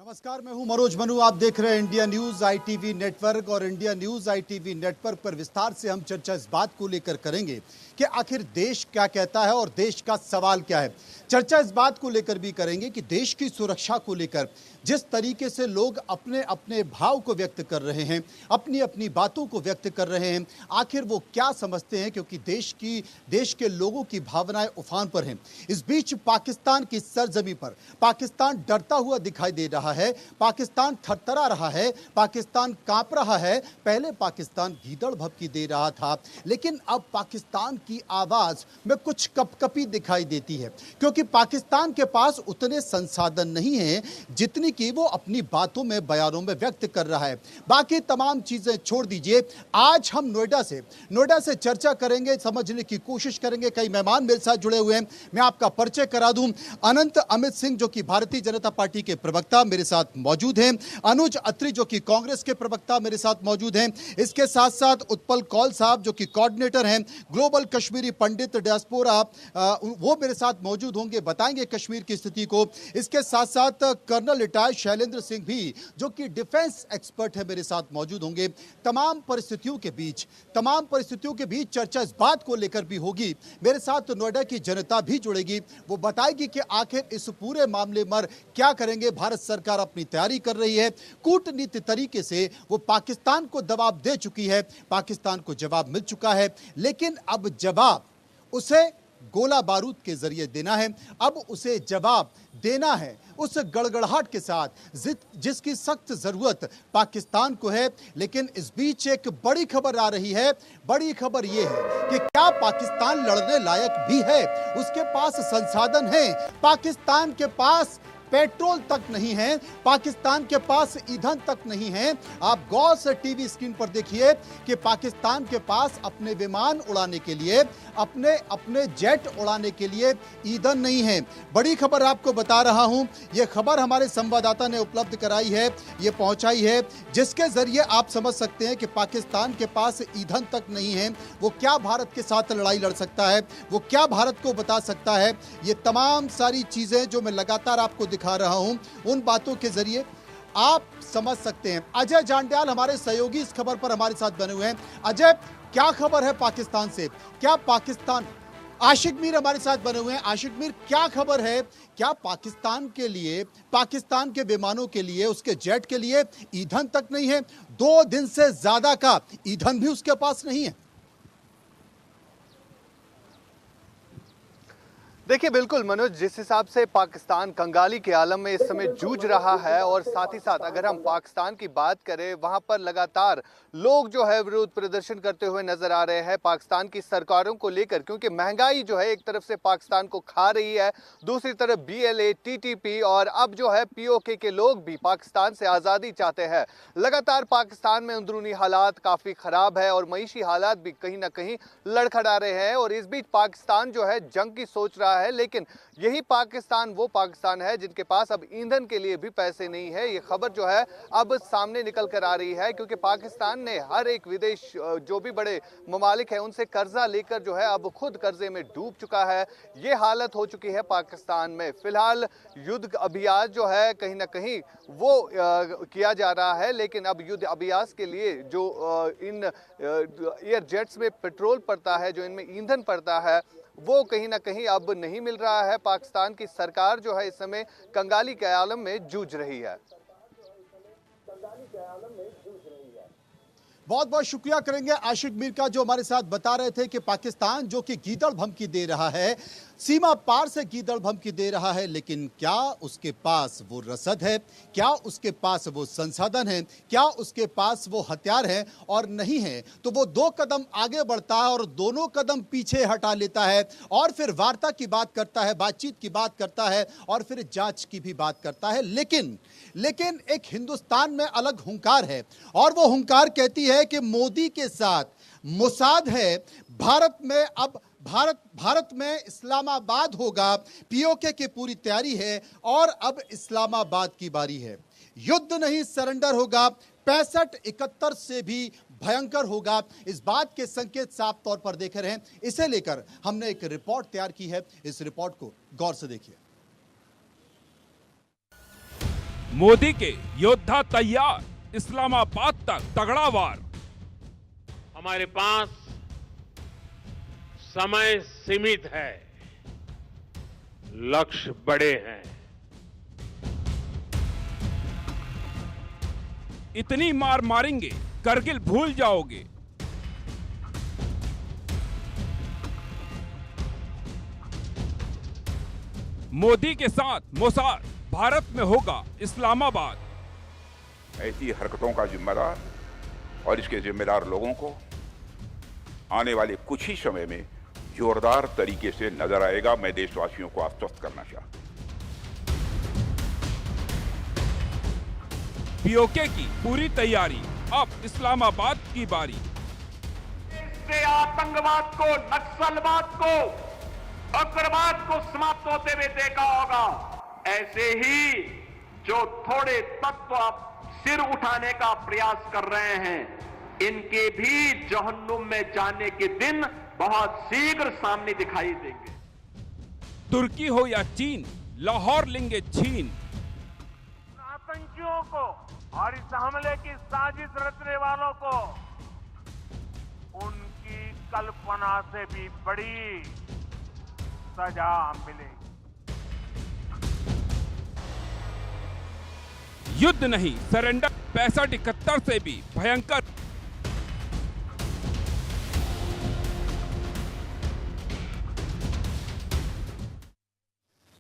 नमस्कार, मैं हूं मनोज मनु। आप देख रहे हैं इंडिया न्यूज आईटीवी नेटवर्क और इंडिया न्यूज आईटीवी नेटवर्क पर विस्तार से हम चर्चा इस बात को लेकर करेंगे कि आखिर देश क्या कहता है और देश का सवाल क्या है। चर्चा इस बात को लेकर भी करेंगे कि देश की सुरक्षा को लेकर जिस तरीके से लोग अपने अपने भाव को व्यक्त कर रहे हैं, अपनी अपनी बातों को व्यक्त कर रहे हैं, आखिर वो क्या समझते हैं, क्योंकि देश के लोगों की भावनाएं उफान पर हैं। इस बीच पाकिस्तान की सरजमी पर पाकिस्तान डरता हुआ दिखाई दे रहा है, पाकिस्तान थरथरा रहा है, पाकिस्तान कांप रहा है। पहले पाकिस्तान गीदड़ भभकी दे रहा था, लेकिन अब पाकिस्तान की आवाज में कुछ कपकपी दिखाई देती है, क्योंकि पाकिस्तान के पास उतने संसाधन नहीं हैं जितनी कि वो अपनी बातों में, बयानों में व्यक्त कर रहा है। बाकी तमाम चीजें छोड़ दीजिए, आज हम नोएडा से चर्चा करेंगे, समझने की कोशिश करेंगे। कई मेहमान मेरे साथ जुड़े हुए हैं। मैं आपका परिचय करा दूं, अनंत अमित सिंह जो कि भारतीय जनता पार्टी के प्रवक्ता मेरे साथ मौजूद हैं, अनुज अत्री जो कि कांग्रेस के प्रवक्ता मेरे साथ मौजूद हैं, इसके साथ साथ उत्पल कौल साहब जो कि कोऑर्डिनेटर हैं ग्लोबल कश्मीरी पंडित डियास्पोरा, वो मेरे साथ मौजूद होंगे, बताएंगे कश्मीर की स्थिति को। इसके साथ साथ कर्नल रिटायर्ड शैलेंद्र सिंह भी जो कि डिफेंस एक्सपर्ट है मेरे साथ मौजूद होंगे। तमाम परिस्थितियों के बीच चर्चा इस बात को लेकर भी होगी। मेरे साथ नोएडा की जनता भी जुड़ेगी, वो बताएगी कि आखिर इस पूरे मामले में क्या करेंगे। भारत सरकार अपनी तैयारी कर रही है, कूटनीति तरीके से वो पाकिस्तान को दबाव दे चुकी है, पाकिस्तान को जवाब मिल चुका है, लेकिन अब जवाब उसे गोला बारूद के जरिए देना है। अब उसे जवाब देना है उस गड़गड़ाहट के साथ जिसकी सख्त जरूरत पाकिस्तान को है। लेकिन इस बीच एक बड़ी खबर आ रही है। बड़ी खबर यह है कि क्या पाकिस्तान लड़ने लायक भी है, उसके पास संसाधन है। पाकिस्तान के पास पेट्रोल तक नहीं है, पाकिस्तान के पास ईंधन तक नहीं है। आप गौर से टीवी स्क्रीन पर देखिए कि पाकिस्तान के पास अपने विमान उड़ाने के लिए, अपने जेट उड़ाने के लिए ईंधन नहीं है। बड़ी खबर आपको बता रहा हूं, यह खबर हमारे संवाददाता ने उपलब्ध कराई है, यह पहुंचाई है, जिसके जरिए आप समझ सकते हैं कि पाकिस्तान के पास ईंधन तक नहीं है। वो क्या भारत के साथ लड़ाई लड़ सकता है, वो क्या भारत को बता सकता है। ये तमाम सारी चीजें जो मैं लगातार आपको दिखा रहा हूं, उन बातों के जरिए आप समझ सकते हैं। अजय जांड्याल हमारे सहयोगी इस खबर पर हमारे साथ बने हुए हैं। अजय, क्या खबर है पाकिस्तान से? क्या पाकिस्तान, आशिक मीर हमारे साथ बने हुए हैं। आशिक मीर, क्या खबर है? क्या पाकिस्तान के लिए, पाकिस्तान के विमानों के लिए, उसके जेट के लिए ईंधन तक नहीं है? 2 दिन से ज्यादा का ईंधन भी उसके पास नहीं है। देखिए बिल्कुल मनोज, जिस हिसाब से पाकिस्तान कंगाली के आलम में इस समय जूझ रहा है, और साथ ही साथ अगर हम पाकिस्तान की बात करें, वहां पर लगातार लोग जो है विरोध प्रदर्शन करते हुए नजर आ रहे हैं पाकिस्तान की सरकारों को लेकर, क्योंकि महंगाई जो है एक तरफ से पाकिस्तान को खा रही है, दूसरी तरफ BLA, TTP और अब जो है POK के लोग भी पाकिस्तान से आज़ादी चाहते हैं। लगातार पाकिस्तान में अंदरूनी हालात काफ़ी ख़राब है और मईशी हालात भी कहीं ना कहीं लड़खड़ा रहे हैं, और इस बीच पाकिस्तान जो है जंग की सोच रहा है। लेकिन यही पाकिस्तान वो पाकिस्तान है जिनके पास अब ईंधन के लिए भी पैसे नहीं है। ये खबर जो है अब सामने निकल कर आ रही है, क्योंकि पाकिस्तान ने हर एक विदेश जो भी बड़े ममालिक है उनसे कर्जा लेकर जो है अब खुद कर्जे में डूब चुका है। ये हालत हो चुकी है पाकिस्तान में। फिलहाल युद्ध अभ्यास जो है कहीं ना कहीं वो किया जा रहा है, लेकिन अब युद्ध अभ्यास के लिए जो इन एयर जेट्स में पेट्रोल पड़ता है, जो इनमें ईंधन पड़ता है, वो कहीं ना कहीं अब नहीं मिल रहा है। पाकिस्तान की सरकार जो है इस समय कंगाली के आलम में जूझ रही है। बहुत बहुत शुक्रिया करेंगे आशिक मीर का, जो हमारे साथ बता रहे थे कि पाकिस्तान जो कि गीदड़ भमकी दे रहा है, सीमा पार से गीदड़ भमकी दे रहा है, लेकिन क्या उसके पास वो रसद है, क्या उसके पास वो संसाधन है, क्या उसके पास वो हथियार है? और नहीं है तो वो 2 कदम आगे बढ़ता है और दोनों कदम पीछे हटा लेता है, और फिर वार्ता की बात करता है, बातचीत की बात करता है, और फिर जांच की भी बात करता है। लेकिन एक हिंदुस्तान में अलग हुंकार है, और वो हुंकार कहती है कि मोदी के साथ मोसाद है। भारत में इस्लामाबाद होगा, POK की पूरी तैयारी है, और अब इस्लामाबाद की बारी है। युद्ध नहीं, सरेंडर होगा, 65-71 से भी भयंकर होगा। इस बात के संकेत साफ तौर पर देख रहे हैं। इसे लेकर हमने एक रिपोर्ट तैयार की है, इस रिपोर्ट को गौर से देखिए। मोदी के योद्धा तैयार, इस्लामाबाद तक तगड़ा वार। हमारे पास समय सीमित है, लक्ष्य बड़े हैं। इतनी मार मारेंगे करगिल भूल जाओगे। मोदी के साथ मोसाद, भारत में होगा इस्लामाबाद। ऐसी हरकतों का जिम्मेदार और इसके जिम्मेदार लोगों को आने वाले कुछ ही समय में जोरदार तरीके से नजर आएगा। मैं देशवासियों को आश्वस्त करना चाहता हूं। पीओके की पूरी तैयारी, अब इस्लामाबाद की बारी। इससे आतंकवाद को, नक्सलवाद को, उग्रवाद को समाप्त होते हुए देखा होगा। ऐसे ही जो थोड़े तत्व सिर उठाने का प्रयास कर रहे हैं, इनके भी जहन्नुम में जाने के दिन बहुत शीघ्र सामने दिखाई देंगे। तुर्की हो या चीन, लाहौर लेंगे छीन। आतंकियों को और इस हमले की साजिश रचने वालों को उनकी कल्पना से भी बड़ी सजा मिलेगी। युद्ध नहीं, सरेंडर 65-71 से भी भयंकर।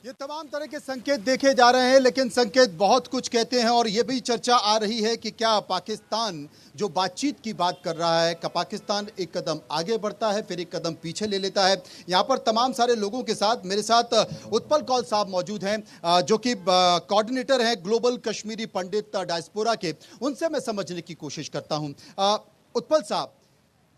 ये तमाम तरह के संकेत देखे जा रहे हैं, लेकिन संकेत बहुत कुछ कहते हैं और ये भी चर्चा आ रही है कि क्या पाकिस्तान जो बातचीत की बात कर रहा है, का पाकिस्तान एक कदम आगे बढ़ता है फिर एक कदम पीछे ले लेता है। यहाँ पर तमाम सारे लोगों के साथ मेरे साथ उत्पल कौल साहब मौजूद हैं, जो कि कोऑर्डिनेटर हैं ग्लोबल कश्मीरी पंडित डायस्पोरा के। उनसे मैं समझने की कोशिश करता हूँ। उत्पल साहब,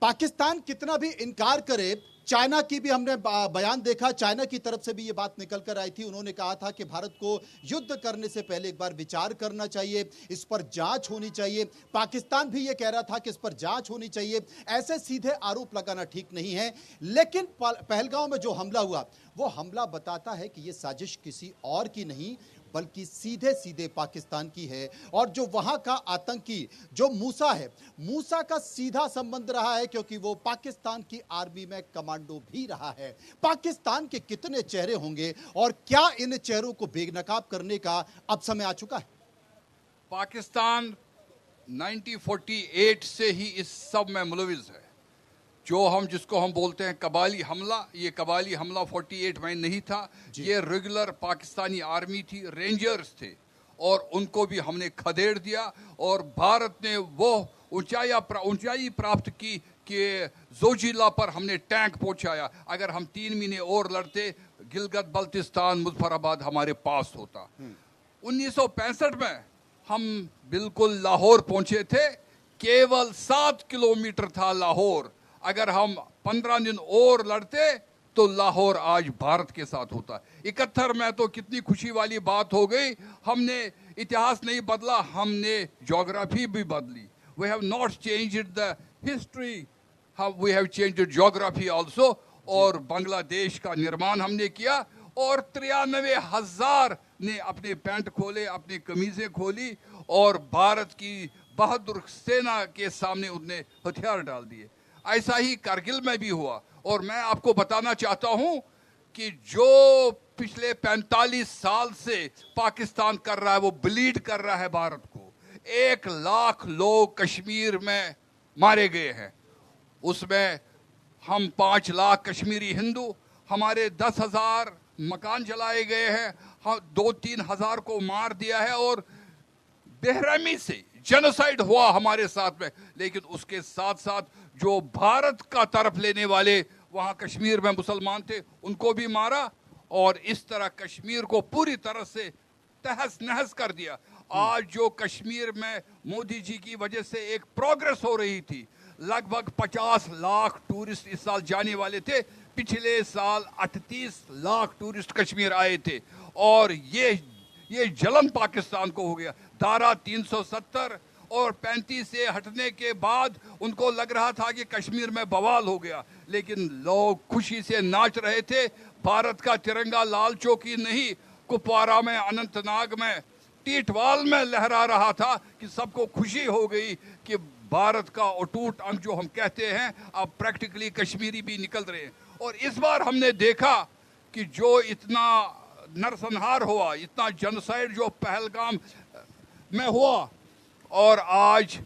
पाकिस्तान कितना भी इनकार करे, चाइना की भी हमने बयान देखा, चाइना की तरफ से भी ये बात निकल कर आई थी। उन्होंने कहा था कि भारत को युद्ध करने से पहले एक बार विचार करना चाहिए, इस पर जांच होनी चाहिए। पाकिस्तान भी ये कह रहा था कि इस पर जांच होनी चाहिए। ऐसे सीधे आरोप लगाना ठीक नहीं है, लेकिन पहलगांव में जो हमला हुआ, वो हमला बताता है कि ये साजिश किसी और की नहीं बल्कि सीधे सीधे पाकिस्तान की है। और जो वहां का आतंकी जो मूसा है, मूसा का सीधा संबंध रहा है, क्योंकि वो पाकिस्तान की आर्मी में कमांडो भी रहा है। पाकिस्तान के कितने चेहरे होंगे और क्या इन चेहरों को बेनकाब करने का अब समय आ चुका है? पाकिस्तान 1948 से ही इस सब में मुलविस है। जिसको हम बोलते हैं कबाली हमला, ये कबाली हमला 48 में नहीं था। ये रेगुलर पाकिस्तानी आर्मी थी, रेंजर्स थे, और उनको भी हमने खदेड़ दिया। और भारत ने वो ऊंचाई प्राप्त की कि जोजिला पर हमने टैंक पहुंचाया। अगर हम 3 महीने और लड़ते, गिलगित बल्तिस्तान, मुजफ्फराबाद हमारे पास होता। 1965 में हम बिल्कुल लाहौर पहुंचे थे, केवल 7 किलोमीटर था लाहौर। अगर हम 15 दिन और लड़ते तो लाहौर आज भारत के साथ होता। 71 में तो कितनी खुशी वाली बात हो गई, हमने इतिहास नहीं बदला, हमने ज्योग्राफी भी बदली। We have not changed the history, we have changed geography also. और बांग्लादेश का निर्माण हमने किया, और 93,000 ने अपने पैंट खोले, अपनी कमीजें खोली, और भारत की बहादुर सेना के सामने उन्हें हथियार डाल दिए। ऐसा ही कारगिल में भी हुआ। और मैं आपको बताना चाहता हूं कि जो पिछले 45 साल से पाकिस्तान कर रहा है, वो ब्लीड कर रहा है भारत को। 1 लाख लोग कश्मीर में मारे गए हैं, उसमें हम 5 लाख कश्मीरी हिंदू, हमारे 10,000 मकान जलाए गए हैं, हम 2-3 हजार को मार दिया है, और बेरहमी से जेनोसाइड हुआ हमारे साथ में। लेकिन उसके साथ साथ जो भारत का तरफ लेने वाले वहां कश्मीर में मुसलमान थे, उनको भी मारा, और इस तरह कश्मीर को पूरी तरह से तहस नहस कर दिया। आज जो कश्मीर में मोदी जी की वजह से एक प्रोग्रेस हो रही थी, लगभग 50 लाख टूरिस्ट इस साल जाने वाले थे। पिछले साल 38 लाख टूरिस्ट कश्मीर आए थे, और ये जलन पाकिस्तान को हो गया। धारा 370 और 35 से हटने के बाद उनको लग रहा था कि कश्मीर में बवाल हो गया, लेकिन लोग खुशी से नाच रहे थे। भारत का तिरंगा लाल चौकी नहीं, कुपवारा में, अनंतनाग में टीटवाल में लहरा रहा था कि सबको खुशी हो गई कि भारत का अटूट अंग जो हम कहते हैं अब प्रैक्टिकली कश्मीरी भी निकल रहे हैं। और इस बार हमने देखा कि जो इतना नरसंहार हुआ, इतना जनसाइड जो पहलगाम में हुआ, और आज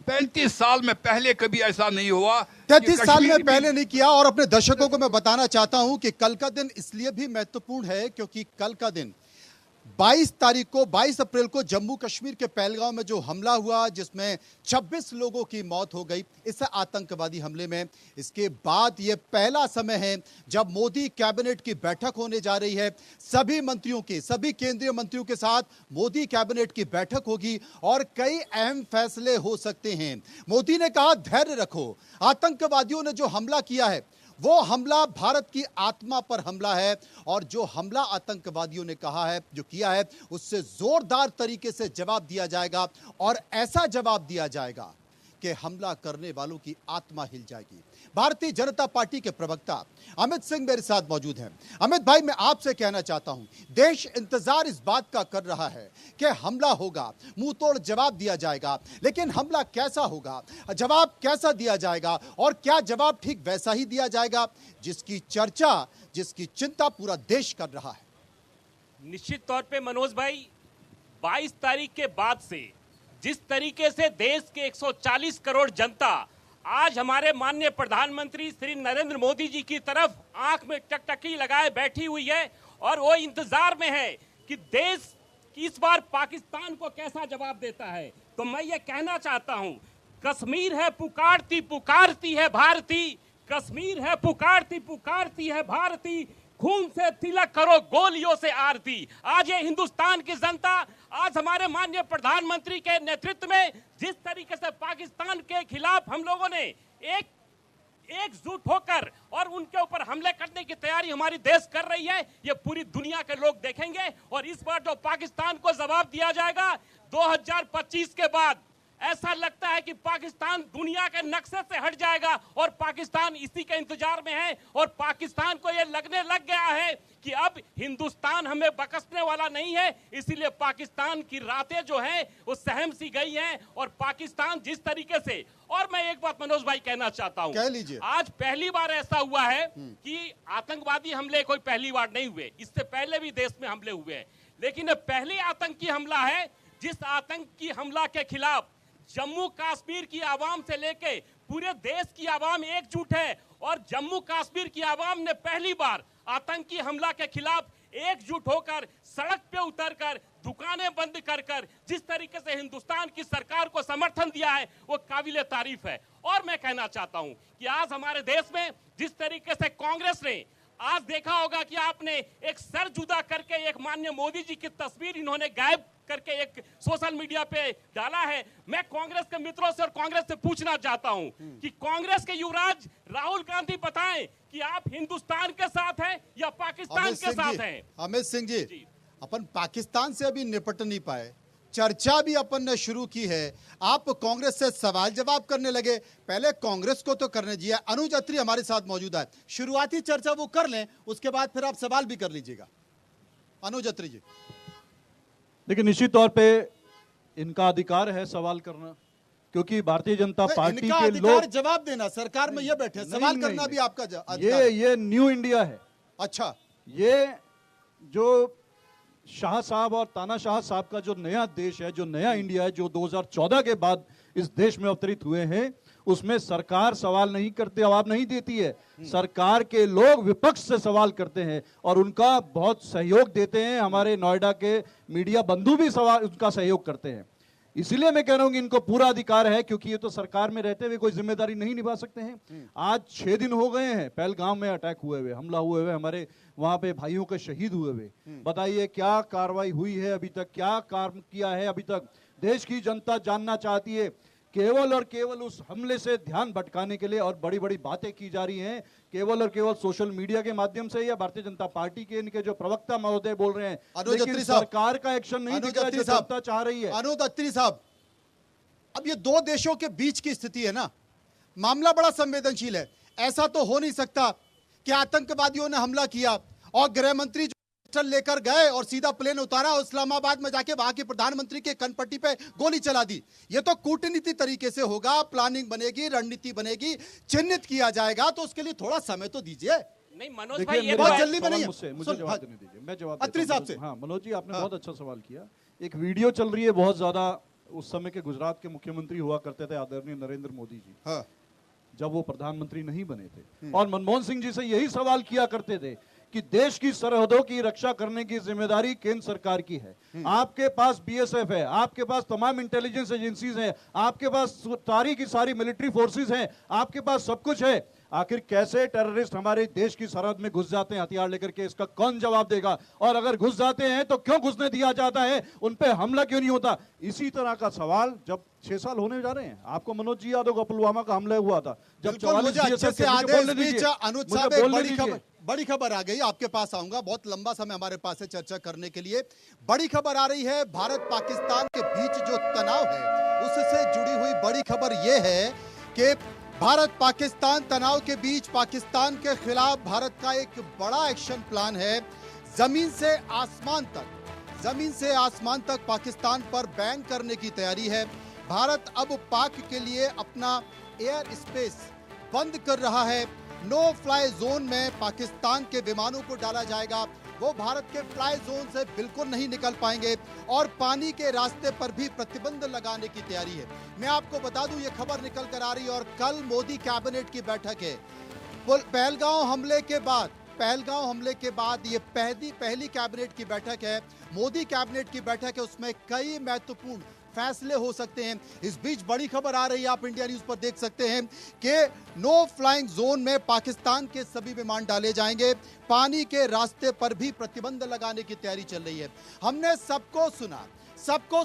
35 साल में पहले कभी ऐसा नहीं हुआ। 33 साल में पहले नहीं किया। और अपने दर्शकों को मैं बताना चाहता हूं कि कल का दिन इसलिए भी महत्वपूर्ण है क्योंकि कल का दिन 22 अप्रैल को जम्मू कश्मीर के पहलगाम में जो हमला हुआ, जिसमें 26 लोगों की मौत हो गई इस आतंकवादी हमले में, इसके बाद यह पहला समय है जब मोदी कैबिनेट की बैठक होने जा रही है। सभी मंत्रियों के, सभी केंद्रीय मंत्रियों के साथ मोदी कैबिनेट की बैठक होगी और कई अहम फैसले हो सकते हैं। मोदी ने कहा धैर्य रखो, आतंकवादियों ने जो हमला किया है वो हमला भारत की आत्मा पर हमला है, और जो हमला आतंकवादियों ने कहा है, जो किया है, उससे जोरदार तरीके से जवाब दिया जाएगा। और ऐसा जवाब दिया जाएगा कि हमला करने वालों की आत्मा हिल जाएगी। भारतीय जनता पार्टी के प्रवक्ता अमित सिंह मेरे साथ मौजूद हैं। अमित भाई, मैं आपसे कहना चाहता हूं, देश इंतजार इस बात का कर रहा है कि हमला होगा, मुंह तोड़ जवाब दिया जाएगा, लेकिन हमला कैसा होगा, जवाब कैसा दिया जाएगा, और क्या जवाब ठीक वैसा ही दिया जाएगा जिसकी चर्चा, जिसकी चिंता पूरा देश कर रहा है? निश्चित तौर पे मनोज भाई, 22 तारीख के बाद से जिस तरीके से देश के 140 करोड़ जनता आज हमारे माननीय प्रधानमंत्री श्री नरेंद्र मोदी जी की तरफ आंख में टकटकी लगाए बैठी हुई है, और वो इंतजार में है कि देश इस बार पाकिस्तान को कैसा जवाब देता है। तो मैं ये कहना चाहता हूं, कश्मीर है पुकारती पुकारती है भारती, कश्मीर है पुकारती पुकारती है भारती, खून से तिलक करो गोलियों से आरती। आज ये हिंदुस्तान की जनता, आज हमारे माननीय प्रधानमंत्री के नेतृत्व में जिस तरीके से पाकिस्तान के खिलाफ हम लोगों ने एकजुट होकर और उनके ऊपर हमले करने की तैयारी हमारी देश कर रही है, ये पूरी दुनिया के लोग देखेंगे। और इस बार जो पाकिस्तान को जवाब दिया जाएगा 2025 के बाद, ऐसा लगता है कि पाकिस्तान दुनिया के नक्शे से हट जाएगा, और पाकिस्तान इसी के इंतजार में है। और पाकिस्तान को यह लगने लग गया है कि अब हिंदुस्तान हमें बख्शने वाला नहीं है, इसीलिए पाकिस्तान की रातें जो हैं वो सहम सी गई हैं। और पाकिस्तान जिस तरीके से, और मैं एक बात मनोज भाई कहना चाहता हूं, कह लीजिए, आज पहली बार ऐसा हुआ है कि आतंकवादी हमले कोई पहली बार नहीं हुए, इससे पहले भी देश में हमले हुए हैं, लेकिन पहली आतंकी हमला है जिस आतंकी हमला के खिलाफ जम्मू कश्मीर की आवाम से लेके पूरे देश की आवाम एकजुट है। और जम्मू कश्मीर की आवाम ने पहली बार आतंकी हमला के खिलाफ एकजुट होकर सड़क पे उतरकर, दुकानें बंद कर जिस तरीके से हिंदुस्तान की सरकार को समर्थन दिया है वो काबिले तारीफ है। और मैं कहना चाहता हूं कि आज हमारे देश में जिस तरीके से कांग्रेस ने, आज देखा होगा कि आपने एक सर जुदा करके एक माननीय मोदी जी की तस्वीर इन्होंने गायब करके एक सोशल मीडिया पे डाला है। मैं कांग्रेस के मित्रों से और कांग्रेस से पूछना चाहता हूं कि कांग्रेस के युवराज राहुल गांधी बताएं कि आप हिंदुस्तान के साथ हैं या पाकिस्तान के साथ हैं? अमित सिंह जी, अपन पाकिस्तान से अभी निपट नहीं पाए, चर्चा भी अपन ने शुरू की है, आप कांग्रेस से सवाल जवाब करने लगे। पहले कांग्रेस को तो करने दीजिए। अनुज अत्री हमारे साथ मौजूद है, शुरुआती चर्चा वो कर लें, उसके बाद फिर आप सवाल भी कर लीजिएगा। अनुज अत्री जी। देखिए, निश्चित तौर पे इनका अधिकार है सवाल करना, क्योंकि भारतीय जनता पार्टी के लोग जवाब देना, सरकार में ये बैठे, सवाल करना भी आपका ये न्यू इंडिया है। अच्छा, ये जो शाह साहब और तानाशाह साहब का जो नया देश है, जो नया इंडिया है, जो 2014 के बाद इस देश में अवतरित हुए हैं, उसमें सरकार सवाल नहीं करते, जवाब नहीं देती है। सरकार के लोग विपक्ष से सवाल करते हैं और उनका बहुत सहयोग देते हैं। हमारे नोएडा के मीडिया बंधु भी उनका सहयोग करते हैं। इसलिए मैं कह रहा हूं कि इनको पूरा अधिकार है, क्योंकि ये तो सरकार में रहते हुए कोई जिम्मेदारी नहीं निभा सकते हैं। आज 6 दिन हो गए हैं पहलगाम में अटैक हुए हुए, हमला हुए हुए, हमारे वहां पे भाइयों के शहीद हुए हुए। बताइए क्या कार्रवाई हुई है अभी तक, क्या काम किया है अभी तक? देश की जनता जानना चाहती है। केवल और केवल उस हमले से ध्यान भटकाने के लिए और बड़ी बड़ी बातें की जा रही हैं, केवल और केवल सोशल मीडिया के माध्यम से, या भारतीय जनता पार्टी के इनके जो प्रवक्ता महोदय बोल रहे हैं, लेकिन सरकार का एक्शन नहीं दिख रहा है जो जनता चाह रही है। अनुज अत्री साहब, अब ये दो देशों के बीच की स्थिति है ना, मामला बड़ा संवेदनशील है। ऐसा तो हो नहीं सकता कि आतंकवादियों ने हमला किया और गृह मंत्री पिस्टल लेकर गए और सीधा प्लेन उतारा और इस्लामाबाद में जाके वहां के प्रधानमंत्री के कनपट्टी पे गोली चला दी। ये तो कूटनीति तरीके से होगा, प्लानिंग बनेगी, रणनीति बनेगी, चिन्हित किया जाएगा, तो उसके लिए थोड़ा समय तो दीजिए। नहीं मनोज देखिए, भाई, ये मेरा बहुत तो जल्दी में नहीं मुझसे सुन, जवाब हाँ, देने दीजिए, मैं जवाब अत्री देता हूं। साहब से। हाँ मनोज जी, आपने बहुत अच्छा सवाल किया। एक वीडियो चल रही है बहुत ज्यादा, उस समय के गुजरात के मुख्यमंत्री हुआ करते थे आदरणीय नरेंद्र मोदी जी, हाँ। जब वो प्रधानमंत्री नहीं बने थे, और मनमोहन सिंह जी से यही सवाल किया करते थे कि देश की सरहदों की रक्षा करने की जिम्मेदारी केंद्र सरकार की है। आपके पास बीएसएफ है, आपके पास तमाम इंटेलिजेंस एजेंसीज हैं, आपके पास सारी की सारी मिलिट्री फोर्सेस हैं, आपके पास सब कुछ है। आखिर कैसे टेररिस्ट हमारे देश की सरहद में घुस जाते हैं हथियार लेकर के, इसका कौन जवाब देगा? और अगर घुस जाते हैं तो क्यों घुसने दिया जाता है, उन पे हमला क्यों नहीं होता? इसी तरह का सवाल जब 6 साल होने जा रहे हैं, आपको मनोज जी याद होगा पुलवामा का हमला हुआ था, जब बिल्कुल, मुझे अच्छे से याद है। इस बीच अनुज साहब, एक बड़ी खबर आ गई, आपके पास आऊंगा, बहुत लंबा समय हमारे पास है चर्चा करने के लिए। बड़ी खबर आ रही है, भारत पाकिस्तान के बीच जो तनाव है उससे जुड़ी हुई बड़ी खबर यह है कि भारत पाकिस्तान तनाव के बीच पाकिस्तान के खिलाफ भारत का एक बड़ा एक्शन प्लान है। जमीन से आसमान तक पाकिस्तान पर बैन करने की तैयारी है। भारत अब पाक के लिए अपना एयर स्पेस बंद कर रहा है। नो फ्लाई जोन में पाकिस्तान के विमानों को डाला जाएगा, वो भारत के फ्लाई जोन से बिल्कुल नहीं निकल पाएंगे, और पानी के रास्ते पर भी प्रतिबंध लगाने की तैयारी है। मैं आपको बता दूं, ये खबर निकल कर आ रही है और कल मोदी कैबिनेट की बैठक है। पहलगांव हमले के बाद ये पहली कैबिनेट की बैठक है, मोदी कैबिनेट की बैठक है, उसमें कई महत्वपूर्ण फैसले हो सकते हैं। इस बीच बड़ी खबर आ रही है, आप इंडिया न्यूज पर देख सकते हैं कि नो फ्लाइंग जोन में पाकिस्तान के सभी विमान डाले जाएंगे, पानी के रास्ते पर भी प्रतिबंध लगाने की तैयारी चल रही है। हमने सबको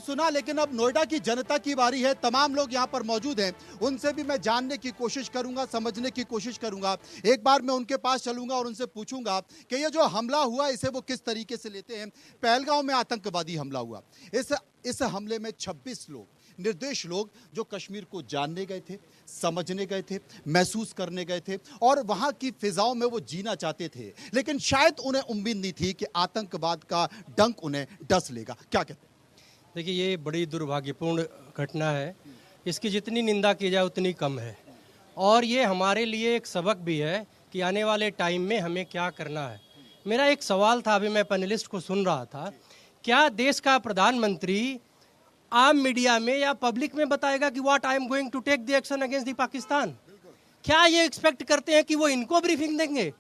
सुना, लेकिन अब नोएडा की जनता की बारी है। तमाम लोग यहां पर मौजूद हैं, उनसे भी मैं जानने की कोशिश करूंगा, समझने की कोशिश करूंगा। एक बार मैं उनके पास चलूंगा और उनसे पूछूंगा कि ये जो हमला हुआ इसे वो किस तरीके से लेते हैं। पहलगांव में आतंकवादी हमला हुआ, इस हमले में 26 लोग, निर्दोष लोग जो कश्मीर को जानने गए थे, समझने गए थे, महसूस करने गए थे और वहां की फिजाओं में वो जीना चाहते थे, लेकिन शायद उन्हें उम्मीद नहीं थी कि आतंकवाद का डंक उन्हें डस लेगा। क्या कहते हैं? देखिए, ये बड़ी दुर्भाग्यपूर्ण घटना है, इसकी जितनी निंदा की जाए उतनी कम है, और ये हमारे लिए एक सबक भी है कि आने वाले टाइम में हमें क्या करना है। मेरा एक सवाल था, अभी मैं पैनलिस्ट को सुन रहा था, क्या देश का प्रधानमंत्री आम मीडिया में या पब्लिक में बताएगा कि what I am going to take the action against the Pakistan? क्या ये एक्सपेक्ट करते हैं कि वो इनको ब्रीफिंग देंगे?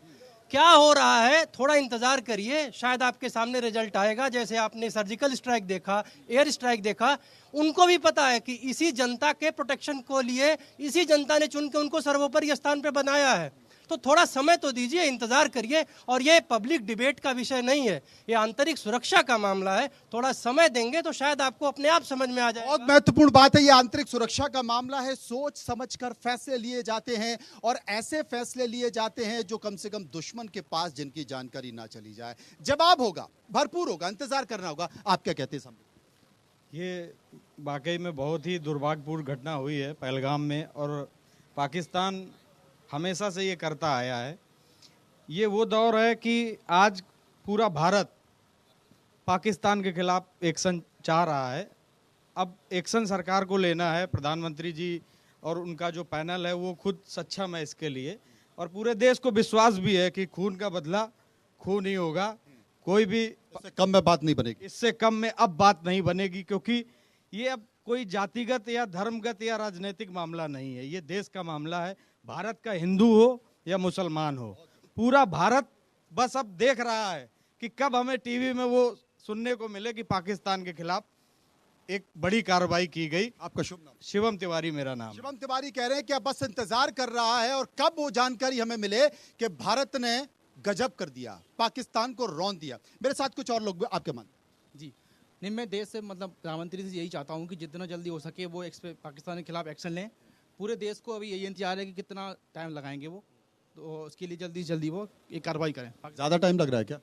क्या हो रहा है, थोड़ा इंतजार करिए, शायद आपके सामने रिजल्ट आएगा। जैसे आपने सर्जिकल स्ट्राइक देखा, एयर स्ट्राइक देखा, उनको भी पता है कि इसी जनता के प्रोटेक्शन को लिए इसी जनता ने चुन के उनको सर्वोपरि स्थान पे बनाया है। तो थोड़ा समय तो दीजिए, इंतजार करिए। और ये पब्लिक डिबेट का विषय नहीं है, ये आंतरिक सुरक्षा का मामला है। थोड़ा समय देंगे तो शायद आपको अपने आप समझ में आ जाए। बहुत महत्वपूर्ण बात है, ये आंतरिक सुरक्षा का मामला है। सोच समझकर फैसले लिए जाते हैं और ऐसे फैसले लिए जाते हैं जो कम से कम दुश्मन के पास जिनकी जानकारी ना चली जाए। जवाब होगा, भरपूर होगा, इंतजार करना होगा। आप क्या कहते हैं साहब? ये वाकई में बहुत ही दुर्भाग्यपूर्ण घटना हुई है पहलगाम में, और पाकिस्तान हमेशा से ये करता आया है। ये वो दौर है कि आज पूरा भारत पाकिस्तान के खिलाफ एक्शन चाह रहा है। अब एक्शन सरकार को लेना है। प्रधानमंत्री जी और उनका जो पैनल है वो खुद सक्षम है इसके लिए, और पूरे देश को विश्वास भी है कि खून का बदला खून ही होगा। कोई भी इससे कम में बात नहीं बनेगी, इससे कम में अब बात नहीं बनेगी, क्योंकि ये अब कोई जातिगत या धर्मगत या राजनीतिक मामला नहीं है, ये देश का मामला है। भारत का हिंदू हो या मुसलमान हो, पूरा भारत बस अब देख रहा है कि कब हमें टीवी में वो सुनने को मिले कि पाकिस्तान के खिलाफ एक बड़ी कार्रवाई की गई। आपका शुभ नाम? शिवम तिवारी मेरा नाम। शिवम तिवारी कह रहे हैं कि अब बस इंतजार कर रहा है और कब वो जानकारी हमें मिले कि भारत ने गजब कर दिया, पाकिस्तान को रौंद दिया। मेरे साथ कुछ और लोग भी, आपके मन? जी नहीं, मैं देश से मतलब प्रधानमंत्री से यही चाहता हूँ कि जितना जल्दी हो सके वो पाकिस्तान के खिलाफ एक्शन लें। पूरे देश को अभी यही इंतजार है कि कितना टाइम लगाएंगे वो, तो उसके लिए जल्दी से जल्दी वो एक कार्रवाई करें। ज्यादा टाइम लग रहा है क्या?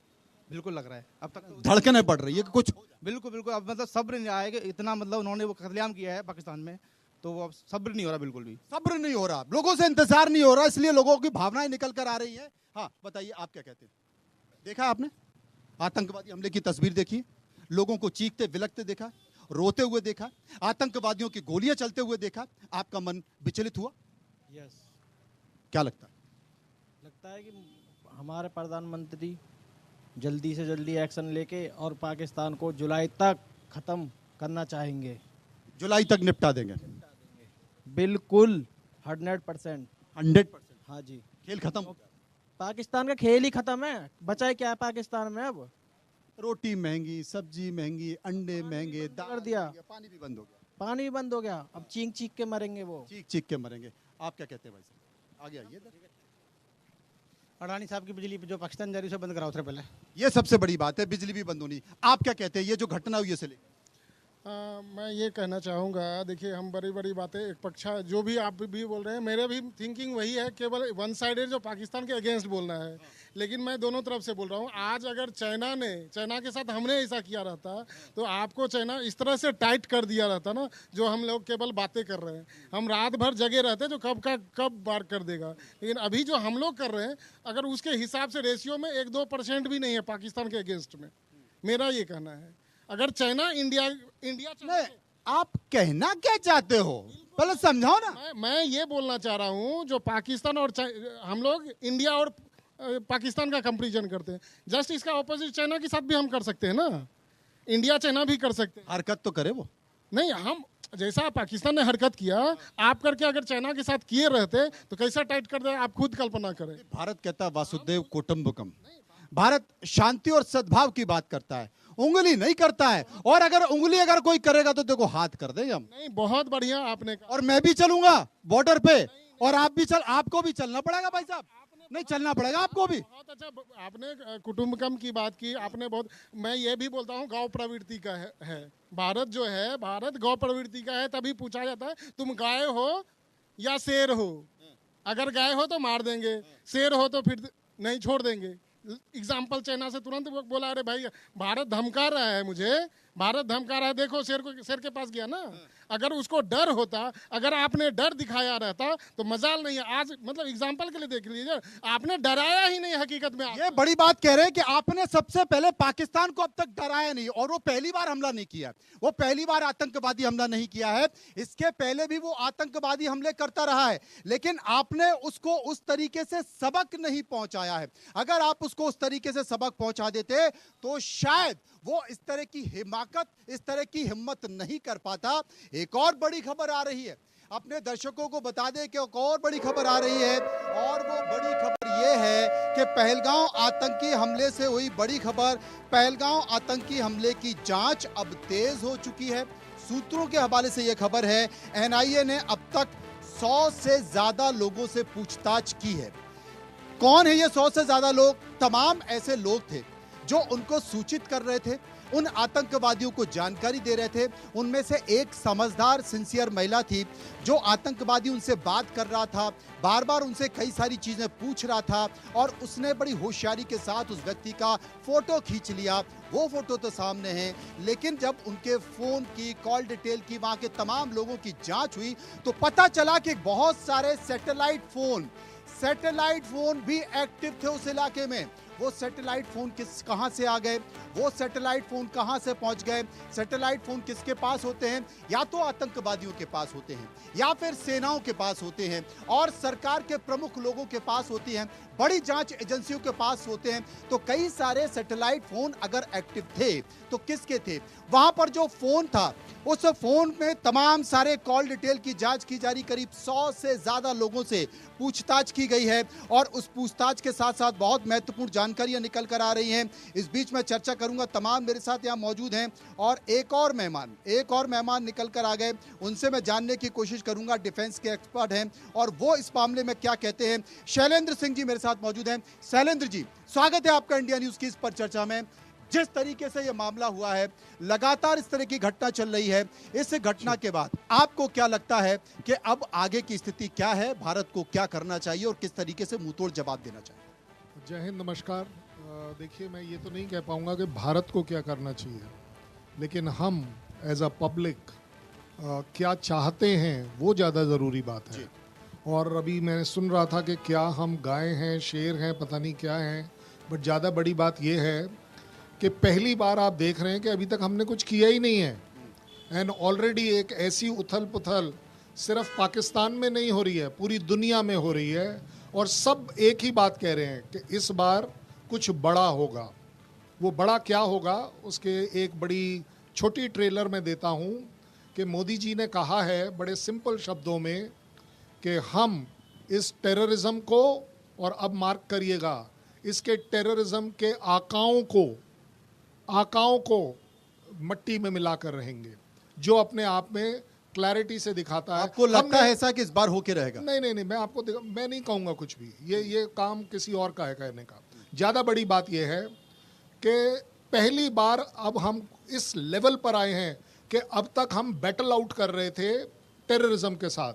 बिल्कुल लग रहा है, अब तक तो धड़कनें बढ़ रही है कि कुछ? बिल्कुल अब मतलब सब्र नहीं आएगा इतना, मतलब उन्होंने वो कत्लेआम किया है पाकिस्तान में, तो वो अब सब्र नहीं हो रहा, बिल्कुल भी सब्र नहीं हो रहा, लोगों से इंतजार नहीं हो रहा, इसलिए लोगों की भावनाएं निकल कर आ रही है। हाँ बताइए, आप क्या कहते हैं? देखा आपने? आतंकवादी हमले की तस्वीर देखी, लोगों को चीखते विलखते देखा, रोते हुए देखा, आतंकवादियों की गोलियां चलते हुए देखा, आपका मन विचलित हुआ? यस, क्या लगता है कि हमारे प्रधानमंत्री जल्दी से जल्दी एक्शन लेके और पाकिस्तान को जुलाई तक खत्म करना चाहेंगे। जुलाई तक निपटा देंगे? बिल्कुल 100%। 100%? हाँ जी, खेल खत्म हो गया? पाकिस्तान का खेल ही खत्म है, बचा क्या है पाकिस्तान में अब? रोटी महंगी, सब्जी महंगी, अंडे महंगे, दाल कर दिया, पानी भी बंद हो गया। पानी भी बंद हो गया, अब चीख चीख के मरेंगे वो, चीख चीख के मरेंगे। आप क्या कहते हैं भाई साहब? आगे आइए। अडानी साहब की बिजली जो पाकिस्तान जा रही है उसे बंद कराओ सर पहले। ये सबसे बड़ी बात है, बिजली भी बंद होनी। आप क्या कहते हैं, ये जो घटना हुई है इसे लेकर? मैं ये कहना चाहूँगा, देखिए हम बड़ी बड़ी बातें एक पक्षा जो भी आप भी बोल रहे हैं, मेरे भी थिंकिंग वही है, केवल वन साइडेड जो पाकिस्तान के अगेंस्ट बोलना है, लेकिन मैं दोनों तरफ से बोल रहा हूँ। आज अगर चाइना के साथ हमने ऐसा किया रहता तो आपको चाइना इस तरह से टाइट कर दिया रहता ना, जो हम लोग केवल बातें कर रहे हैं, हम रात भर जगे रहते जो कब वार कर देगा। लेकिन अभी जो हम लोग कर रहे हैं, अगर उसके हिसाब से रेशियो में 1-2% भी नहीं है पाकिस्तान के अगेंस्ट में, मेरा ये कहना है। अगर चाइना इंडिया नहीं, आप कहना क्या चाहते हो पहले समझाओ ना। मैं ये बोलना चाह रहा हूँ, जो पाकिस्तान और हम लोग इंडिया और पाकिस्तान का कंपैरिजन करते हैं, जस्ट इसका ऑपोजिट चाइना के साथ भी हम कर सकते हैं ना, इंडिया चाइना भी कर सकते हैं। हरकत तो करे वो नहीं, हम जैसा पाकिस्तान ने हरकत किया, आप करके अगर चाइना के साथ किए रहते तो कैसा टाइट कर दे, आप खुद कल्पना करें। भारत कहता है वासुदेव कुटुंबकम, भारत शांति और सद्भाव की बात करता है, उंगली नहीं करता है। और अगर उंगली अगर कोई करेगा तो देखो हाथ कर देंगे हम। नहीं, बहुत बढ़िया आपने कहा। और मैं भी चलूंगा बॉर्डर पे, और आप भी आपको भी चलना पड़ेगा भाई साहब, नहीं चलना पड़ेगा आपको भी। बहुत अच्छा आपने कुटुंबकम की बात की, आपने बहुत, मैं ये भी बोलता हूँ गांव प्रवृत्ति का है। भारत जो है, भारत गौ प्रवृत्ति का है। तभी पूछा जाता है तुम गाय हो या शेर हो, अगर गाय हो तो मार देंगे, शेर हो तो फिर नहीं छोड़ देंगे। एग्जाम्पल चाइना से तुरंत बोला, अरे भाई भारत धमका रहा है मुझे, भारत धमका रहा है, देखो शेर के पास गया ना। अगर उसको डर होता, अगर आपने डर दिखाया रहता तो मजाल नहीं है। आज मतलब एग्जाम्पल के लिए देख लीजिए, आपने डराया ही नहीं हकीकत में। ये बड़ी बात कह रहे हैं कि आपने सबसे पहले पाकिस्तान को अब तक डराया नहीं, और वो पहली बार हमला नहीं किया, वो पहली बार आतंकवादी हमला नहीं किया है। इसके पहले भी वो आतंकवादी हमले करता रहा है, लेकिन आपने उसको उस तरीके से सबक नहीं पहुंचाया है। अगर आप उसको उस तरीके से सबक पहुंचा देते तो शायद वो इस तरह की हिमाकत, इस तरह की हिम्मत नहीं कर पाता। एक और बड़ी खबर आ रही है, अपने दर्शकों को बता दें कि एक और बड़ी खबर आ रही है, और वो बड़ी खबर ये है कि पहलगांव आतंकी हमले से हुई बड़ी खबर। पहलगांव आतंकी हमले की जांच अब तेज हो चुकी है। सूत्रों के हवाले से यह खबर है, एनआईए ने अब तक 100 से ज्यादा लोगों से पूछताछ की है। कौन है ये 100 से ज्यादा लोग? तमाम ऐसे लोग थे जो उनको सूचित कर रहे थे, उन आतंकवादियों को जानकारी दे रहे थे। उनमें से एक समझदार सिंसियर महिला थी, जो आतंकवादी उनसे बात कर रहा था, बार बार उनसे कई सारी चीजें पूछ रहा था, और उसने बड़ी होशियारी के साथ उस व्यक्ति का फोटो खींच लिया। वो फोटो तो सामने है, लेकिन जब उनके फोन की कॉल डिटेल की, वहां के तमाम लोगों की जांच हुई तो पता चला कि बहुत सारे सैटेलाइट फोन भी एक्टिव थे उस इलाके में। वो सैटेलाइट फोन कहां से आ गए, वो सैटेलाइट फोन कहां से पहुंच गए, सैटेलाइट फोन किसके पास होते हैं? या तो आतंकवादियों के पास होते हैं, या फिर सेनाओं के पास होते हैं, और सरकार के प्रमुख लोगों के पास होती हैं, बड़ी जांच एजेंसियों के पास होते हैं। तो कई सारे सैटेलाइट फोन अगर एक्टिव थे तो किसके थे? वहां पर जो फोन था, उस फोन में तमाम सारे कॉल डिटेल की जांच की जा रही। करीब 100 से ज्यादा लोगों से पूछताछ की गई है, और उस पूछताछ के साथ साथ बहुत महत्वपूर्ण जानकारियां निकल कर आ रही हैं। इस बीच में चर्चा करूंगा, तमाम मेरे साथ यहां मौजूद हैं, और एक और मेहमान निकल कर आ गए, उनसे मैं जानने की कोशिश करूंगा। डिफेंस के एक्सपर्ट हैं और वो इस मामले में क्या कहते हैं। शैलेंद्र सिंह जी मेरे साथ मौजूद हैं। शैलेंद्र जी, स्वागत है आपका इंडिया न्यूज की इस पर चर्चा में। जिस तरीके से यह मामला हुआ है, लगातार इस तरह की घटना चल रही है, इस घटना के बाद आपको क्या लगता है कि अब आगे की स्थिति क्या है, भारत को क्या करना चाहिए और किस तरीके से मुंहतोड़ जवाब देना चाहिए? जय हिंद, नमस्कार। देखिए, मैं ये तो नहीं कह पाऊंगा कि भारत को क्या करना चाहिए, लेकिन हम एज अ पब्लिक क्या चाहते हैं वो ज़्यादा ज़रूरी बात है। और अभी मैंने सुन रहा था कि क्या हम गाय हैं, शेर हैं, पता नहीं क्या हैं, बट ज़्यादा बड़ी बात ये है कि पहली बार आप देख रहे हैं कि अभी तक हमने कुछ किया ही नहीं है। एंड ऑलरेडी एक ऐसी उथल पुथल सिर्फ पाकिस्तान में नहीं हो रही है, पूरी दुनिया में हो रही है, और सब एक ही बात कह रहे हैं कि इस बार कुछ बड़ा होगा। वो बड़ा क्या होगा, उसके एक बड़ी छोटी ट्रेलर में देता हूँ कि मोदी जी ने कहा है बड़े सिंपल शब्दों में कि हम इस टेररिज्म को, और अब मार्क करिएगा, इसके टेररिज्म के आकाओं को मट्टी में मिलाकर रहेंगे, जो अपने आप में क्लैरिटी से दिखाता है। आपको लगता है ऐसा कि इस बार होके रहेगा? नहीं, मैं नहीं कहूँगा कुछ भी, ये काम किसी और का है कहने का। ज़्यादा बड़ी बात यह है कि पहली बार अब हम इस लेवल पर आए हैं कि अब तक हम बैटल आउट कर रहे थे टेररिज्म के साथ,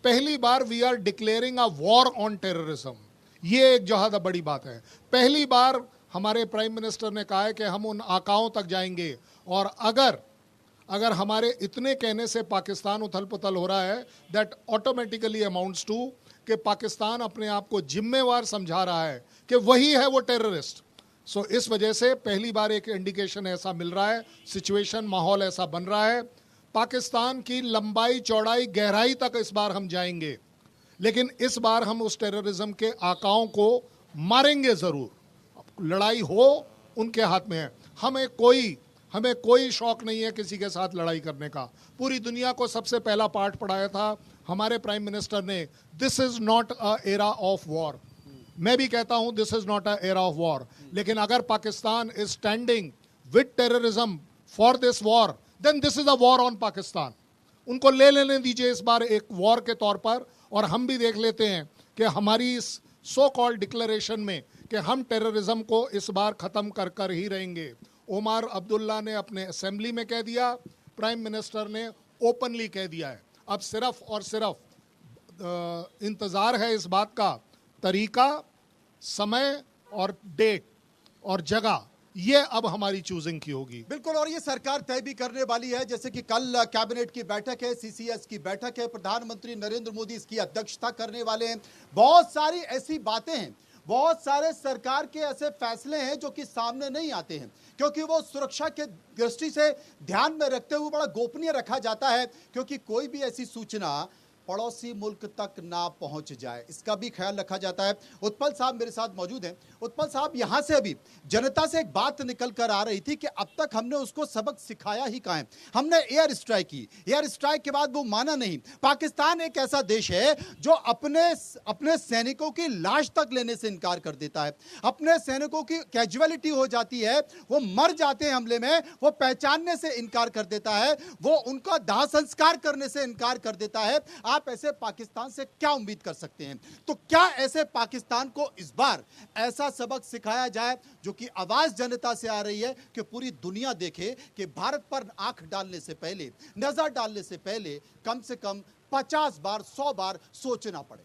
पहली बार we are declaring a war on terrorism. ये एक ज़्यादा बड़ी बात है। पहली बार हमारे प्राइम मिनिस्टर ने कहा है कि हम उन आकाओं तक जाएंगे, और अगर हमारे इतने कहने से पाकिस्तान उथल पुथल हो रहा है, दैट ऑटोमेटिकली अमाउंट्स टू कि पाकिस्तान अपने आप को जिम्मेवार समझा रहा है कि वही है वो टेररिस्ट। सो इस वजह से पहली बार एक इंडिकेशन ऐसा मिल रहा है, सिचुएशन, माहौल ऐसा बन रहा है। पाकिस्तान की लंबाई चौड़ाई गहराई तक इस बार हम जाएंगे, लेकिन इस बार हम उस टेररिज्म के आकाओं को मारेंगे ज़रूर। लड़ाई हो उनके हाथ में है। हमें कोई शौक नहीं है किसी के साथ लड़ाई करने का। पूरी दुनिया को सबसे पहला पाठ पढ़ाया था हमारे प्राइम मिनिस्टर ने, this is not a era of war. मैं भी कहता हूं this is not a era of war, लेकिन अगर Pakistan is standing with terrorism for this war, then this is a war on Pakistan. उनको ले लेने दीजिए इस बार एक वॉर के तौर पर, और हम भी देख लेते हैं कि हमारी इस सो कॉल्ड डिक्लेरेशन में कि हम टेररिज्म को इस बार ख़त्म कर ही रहेंगे। ओमर अब्दुल्ला ने अपने असेंबली में कह दिया, प्राइम मिनिस्टर ने ओपनली कह दिया है। अब सिर्फ और सिर्फ इंतज़ार है इस बात का, तरीका, समय और डेट और जगह, ये अब हमारी चूजिंग की होगी। बिल्कुल, और ये सरकार तय भी करने वाली है। जैसे कि कल कैबिनेट की बैठक है, सीसीएस की बैठक है, प्रधानमंत्री नरेंद्र मोदी इसकी अध्यक्षता करने वाले हैं। बहुत सारी ऐसी बातें हैं, बहुत सारे सरकार के ऐसे फैसले हैं जो कि सामने नहीं आते हैं, क्योंकि वो सुरक्षा के दृष्टि से ध्यान में रखते हुए बड़ा गोपनीय रखा जाता है, क्योंकि कोई भी ऐसी सूचना पड़ोसी मुल्क तक ना पहुंच जाए, इसका भी ख्याल रखा जाता है। उत्पल साहब मेरे साथ मौजूद हैं। उत्पल साहब, यहां से अभी जनता से एक बात निकल कर आ रही थी कि अब तक हमने उसको सबक सिखाया ही कहां है। हमने एयर स्ट्राइक की, एयर स्ट्राइक के बाद वो माना नहीं। पाकिस्तान एक ऐसा देश है जो अपने सैनिकों की लाश तक लेने से इनकार कर देता है। अपने सैनिकों की कैजुअलिटी हो जाती है, वो मर जाते हैं हमले में, वो पहचानने से इनकार कर देता है, वो उनका दाह संस्कार करने से इनकार कर देता है। आप ऐसे पाकिस्तान से क्या उम्मीद कर सकते हैं? तो क्या ऐसे पाकिस्तान को इस बार ऐसा सबक सिखाया जाए जो कि आवाज जनता से आ रही है कि पूरी दुनिया देखे कि भारत पर आंख डालने से पहले, नजर डालने से पहले कम से कम 50 बार 100 बार सोचना पड़े?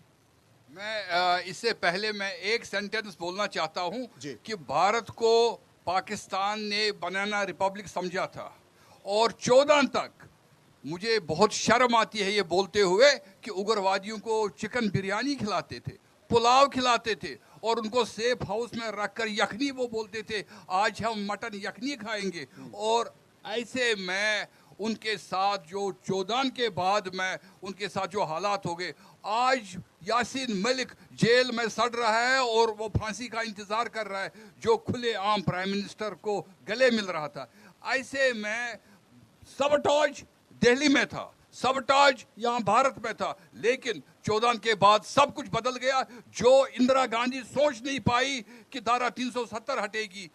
मैं इससे पहले मैं एक सेंटेंस बोलना चाहता हूं कि भारत को पाकिस्तान ने बनाना रिपब्लिक समझा था, और 14 तक मुझे बहुत शर्म आती है ये बोलते हुए कि उग्रवादियों को चिकन बिरयानी खिलाते थे, पुलाव खिलाते थे, और उनको सेफ हाउस में रखकर यखनी, वो बोलते थे आज हम मटन यखनी खाएंगे। और ऐसे मैं उनके साथ जो 14 के बाद मैं उनके साथ जो हालात हो गए, आज यासीन मलिक जेल में सड़ रहा है और वो फांसी का इंतजार कर रहा है, जो खुले आम प्राइम मिनिस्टर को गले मिल रहा था। ऐसे में सबटाज दिल्ली में था, सबटाज यहाँ भारत में था, लेकिन 14 के बाद सब कुछ बदल गया। जो इंदिरा गांधी सोच नहीं पाई कि धारा 370 हटेगी,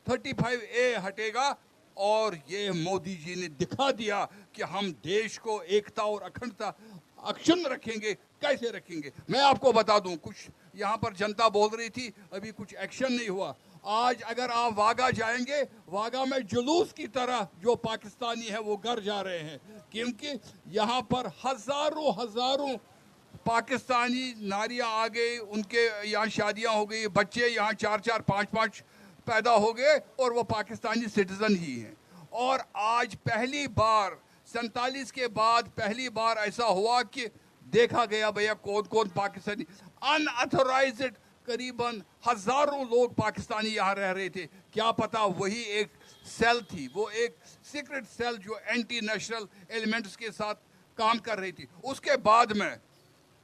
35A हटेगा, और ये मोदी जी ने दिखा दिया कि हम देश को एकता और अखंडता अक्षुण्ण रखेंगे। कैसे रखेंगे मैं आपको बता दूं। कुछ यहाँ पर जनता बोल रही थी अभी कुछ एक्शन नहीं हुआ। आज अगर आप वागा जाएंगे, वागा में जुलूस की तरह जो पाकिस्तानी है वो घर जा रहे हैं, क्योंकि यहाँ पर हजारों पाकिस्तानी नारियां आ गई, उनके यहाँ शादियां हो गई, बच्चे यहाँ 4-4, 5-5 पैदा हो गए, और वो पाकिस्तानी सिटीजन ही हैं। और आज पहली बार 47 के बाद पहली बार ऐसा हुआ कि देखा गया भैया कौन कौन पाकिस्तानी अनऑथोराइज्ड करीबन हजारों लोग पाकिस्तानी यहाँ रह रहे थे। क्या पता वही एक सेल थी, वो एक सीक्रेट सेल जो एंटी नेशनल एलिमेंट्स के साथ काम कर रही थी। उसके बाद में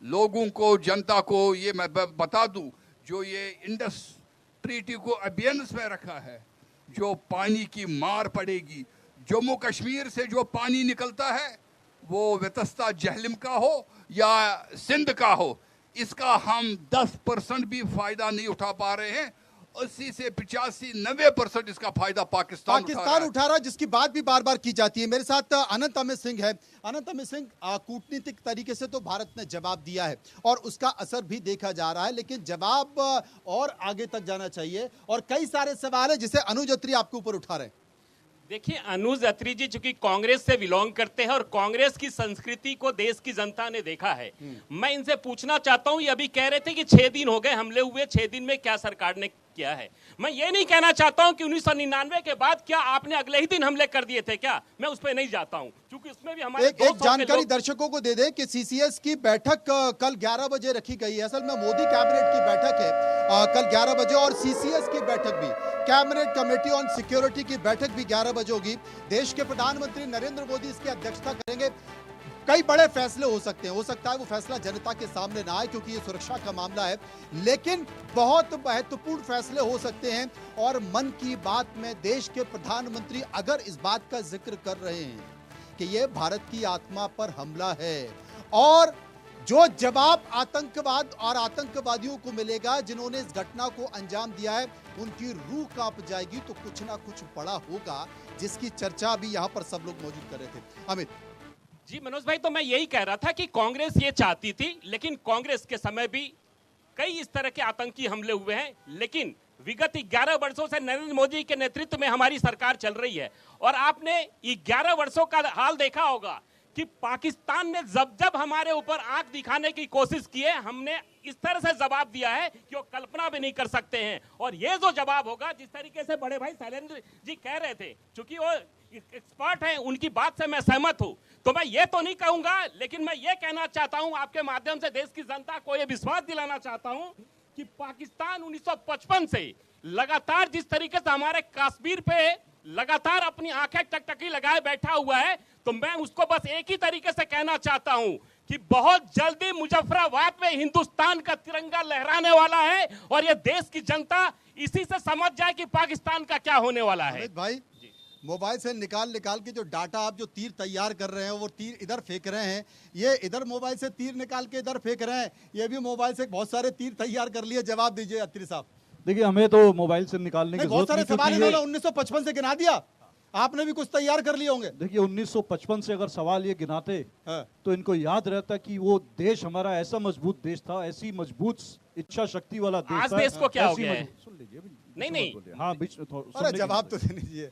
लोगों को, जनता को ये मैं बता दूं, जो ये इंडस ट्रीटी को अबियंस में रखा है, जो पानी की मार पड़ेगी, जम्मू कश्मीर से जो पानी निकलता है वो वितस्ता जहलिम का हो या सिंध का हो, इसका हम 10% भी फायदा नहीं उठा पा रहे हैं। 80 से 85-90% इसका फायदा पाकिस्तान उठा रहा है, जिसकी बात भी बार बार की जाती है। मेरे साथ अनंत अमित सिंह है। अनंत अमित सिंह, कूटनीतिक तरीके से तो भारत ने जवाब दिया है और उसका असर भी देखा जा रहा है, लेकिन जवाब और आगे तक जाना चाहिए और कई सारे सवाल है जिसे अनुज अत्री आपके ऊपर उठा रहे हैं। देखिए, अनुज अत्री जी चूंकि कांग्रेस से बिलोंग करते हैं और कांग्रेस की संस्कृति को देश की जनता ने देखा है, मैं इनसे पूछना चाहता हूं, ये अभी कह रहे थे कि 6 दिन हो गए हमले हुए, 6 दिन में क्या सरकार ने किया है। मैं ये नहीं कहना चाहता हूं कि 1999 के बाद क्या आपने अगले ही दिन हमले कर दिए थे, क्या, मैं उस पर नहीं जाता हूं, क्योंकि उसमें भी हमारे एक जानकारी दर्शकों को दे दें कि सीसीएस की बैठक कल 11 बजे रखी गई है। असल में मोदी कैबिनेट की बैठक है कल 11 बजे और सीसीएस की बैठक भी, कैबिनेट कमेटी ऑन सिक्योरिटी की बैठक भी 11 बजे होगी। देश के प्रधानमंत्री नरेंद्र मोदी इसकी अध्यक्षता करेंगे। कई बड़े फैसले हो सकते हैं, हो सकता है वो फैसला जनता के सामने ना आए क्योंकि ये सुरक्षा का मामला है, लेकिन बहुत महत्वपूर्ण फैसले हो सकते हैं। और मन की बात में देश के प्रधानमंत्री अगर इस बात का जिक्र कर रहे हैं कि ये भारत की आत्मा पर हमला है और जो जवाब आतंकवाद और आतंकवादियों को मिलेगा जिन्होंने इस घटना को अंजाम दिया है, उनकी रूह कांप जाएगी। तो कुछ ना कुछ बड़ा होगा, जिसकी चर्चा भी यहां पर सब लोग मौजूद कर रहे थे। अमित जी, मनोज भाई, तो मैं यही कह रहा था कि कांग्रेस ये चाहती थी, लेकिन कांग्रेस के समय भी कई इस तरह के आतंकी हमले हुए हैं, लेकिन विगत 11 वर्षों से नरेंद्र मोदी के नेतृत्व में हमारी सरकार चल रही है और आपने 11 वर्षों का हाल देखा होगा कि पाकिस्तान ने जब जब हमारे ऊपर आंख दिखाने की कोशिश की है, हमने इस तरह से जवाब दिया है कि वो कल्पना भी नहीं कर सकते हैं। और ये जो जवाब होगा, जिस तरीके से बड़े भाई शैलेंद्र जी कह रहे थे, चूंकि वो एक्सपर्ट हैं, उनकी बात से मैं सहमत हूं, तो मैं ये तो नहीं कहूंगा, लेकिन मैं ये कहना चाहता हूं, आपके माध्यम से देश की जनता को ये विश्वास दिलाना चाहता हूं कि पाकिस्तान 1955 से लगातार जिस तरीके से हमारे कश्मीर पे लगातार अपनी आंखें टकटकी लगाए बैठा हुआ है, तो मैं उसको बस एक ही तरीके से कहना चाहता हूं कि बहुत जल्दी मुजफ्फराबाद में हिंदुस्तान का तिरंगा लहराने वाला है और ये देश की जनता इसी से समझ जाए कि पाकिस्तान का क्या होने वाला है। भाई, मोबाइल से निकाल के जो डाटा आप जो तीर तैयार कर रहे हैं, वो तीर इधर फेंक रहे हैं, ये इधर मोबाइल से तीर निकाल के इधर फेंक रहे हैं, ये भी मोबाइल से बहुत सारे तीर तैयार कर लिए। जवाब दीजिए अत्री साहब। देखिए, हमें तो मोबाइल से निकालने की बहुत सारे सवाल इन्होंने 1955 से गिना दिया, आपने भी कुछ तैयार कर लिए होंगे। देखिए, 1955 से अगर सवाल ये गिनाते तो इनको याद रहता कि वो देश हमारा ऐसा मजबूत देश था, ऐसी मजबूत इच्छा शक्ति वाला देश था। आज देश को क्या हो गया है? सुन लीजिए। नहीं, हाँ, बीच में जवाब तो दे दीजिए।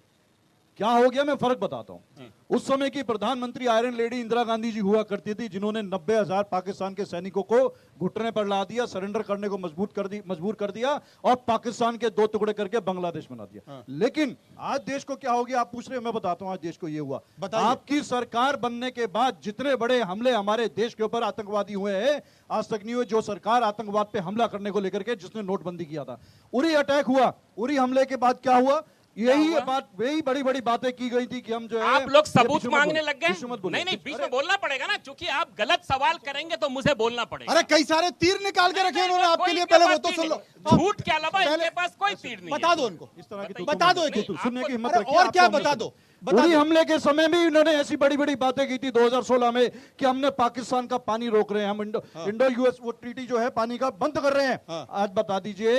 क्या हो गया, मैं फर्क बताता हूं। उस समय की प्रधानमंत्री आयरन लेडी इंदिरा गांधी जी हुआ करती थी, जिन्होंने 90,000 पाकिस्तान के सैनिकों को घुटने पर ला दिया, सरेंडर करने को मजबूर कर दिया और पाकिस्तान के 2 टुकड़े करके बांग्लादेश बना दिया। लेकिन आज देश को क्या हो गया, आप पूछ रहे हो, मैं बताता हूं आज देश को ये हुआ। आपकी सरकार बनने के बाद जितने बड़े हमले हमारे देश के ऊपर आतंकवादी हुए हैं, आज तक नहीं हुए। जो सरकार आतंकवाद पे हमला करने को लेकर के जिसने नोटबंदी किया था, उरी अटैक हुआ, उरी हमले के बाद क्या हुआ, यही बड़ी बड़ी बातें की गई थी कि हम जो है, आप लोग सबूत मांगने लग गए। नहीं, बीच में बोलना पड़ेगा ना, क्योंकि आप गलत सवाल करेंगे तो मुझे बोलना पड़ेगा। अरे कई सारे तीर निकाल के रखे उन्होंने आपके लिए, पहले वो तो सुन लो। झूठ के अलावा इनके पास कोई तीर नहीं। बता दो उनको, इस तरह की बता दो, सुनने की हिम्मत रखिए। और क्या बता दो। उरी हमले के समय भी इन्होंने ऐसी बड़ी बड़ी बातें की थी 2016 में कि हमने पाकिस्तान का पानी रोक रहे हैं, हम इंडो यूएस वो ट्रीटी जो है पानी का बंद कर रहे हैं। आज बता दीजिए,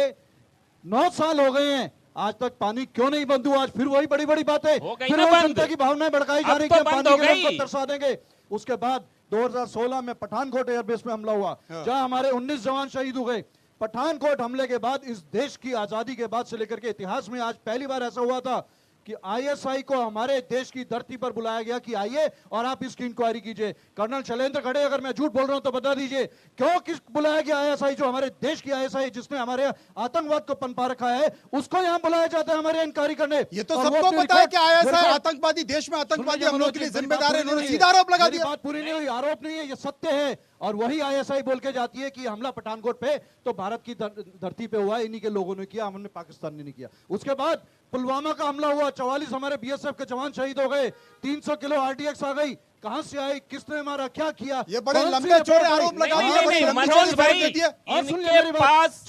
9 साल हो गए हैं, आज तक पानी क्यों नहीं बंद हुआ? आज फिर वही बड़ी बड़ी बातें, फिर वही जनता की भावनाएं भड़काई जा रही है, पानी के रंग को तरसा देंगे। उसके बाद 2016 में पठानकोट एयरबेस में हमला हुआ, जहां हमारे 19 जवान शहीद हो गए। पठानकोट हमले के बाद इस देश की आजादी के बाद से लेकर के इतिहास में आज पहली बार ऐसा हुआ था कि आईएसआई को हमारे देश की धरती पर बुलाया गया कि आइए और आप इसकी इंक्वायरी कीजिए। कर्नल शैलेंद्र खड़े, अगर मैं झूठ बोल रहा हूं तो बता दीजिए, क्यों किस बुलाया गया आईएसआई, जो हमारे देश की आईएसआई जिसने हमारे आतंकवाद को पनपा रखा है, उसको यहां बुलाया जाता है हमारे इंक्वायरी करने। ये तो सबको पता है कि आईएसआई आतंकवादी, देश में आतंकवादी हमलों के लिए जिम्मेदार है, इन्होंने सीधा आरोप लगा दिया। बात पूरी नहीं हुई, आरोप नहीं है, ये सत्य है। और वही आईएसआई बोल के जाती है कि हमला पठानकोट पे तो भारत की धरती पे हुआ, इन्हीं के लोगों ने किया, हमने पाकिस्तान ने नहीं किया। उसके बाद पुलवामा का हमला हुआ, 44 हमारे बीएसएफ के जवान शहीद हो गए, 300 किलो आरडीएक्स आ गई, कहां से आई, किसने मारा, क्या किया? ये बड़े लंबे चौड़े आरोप लगा दिए मनोज भाई, इनके पास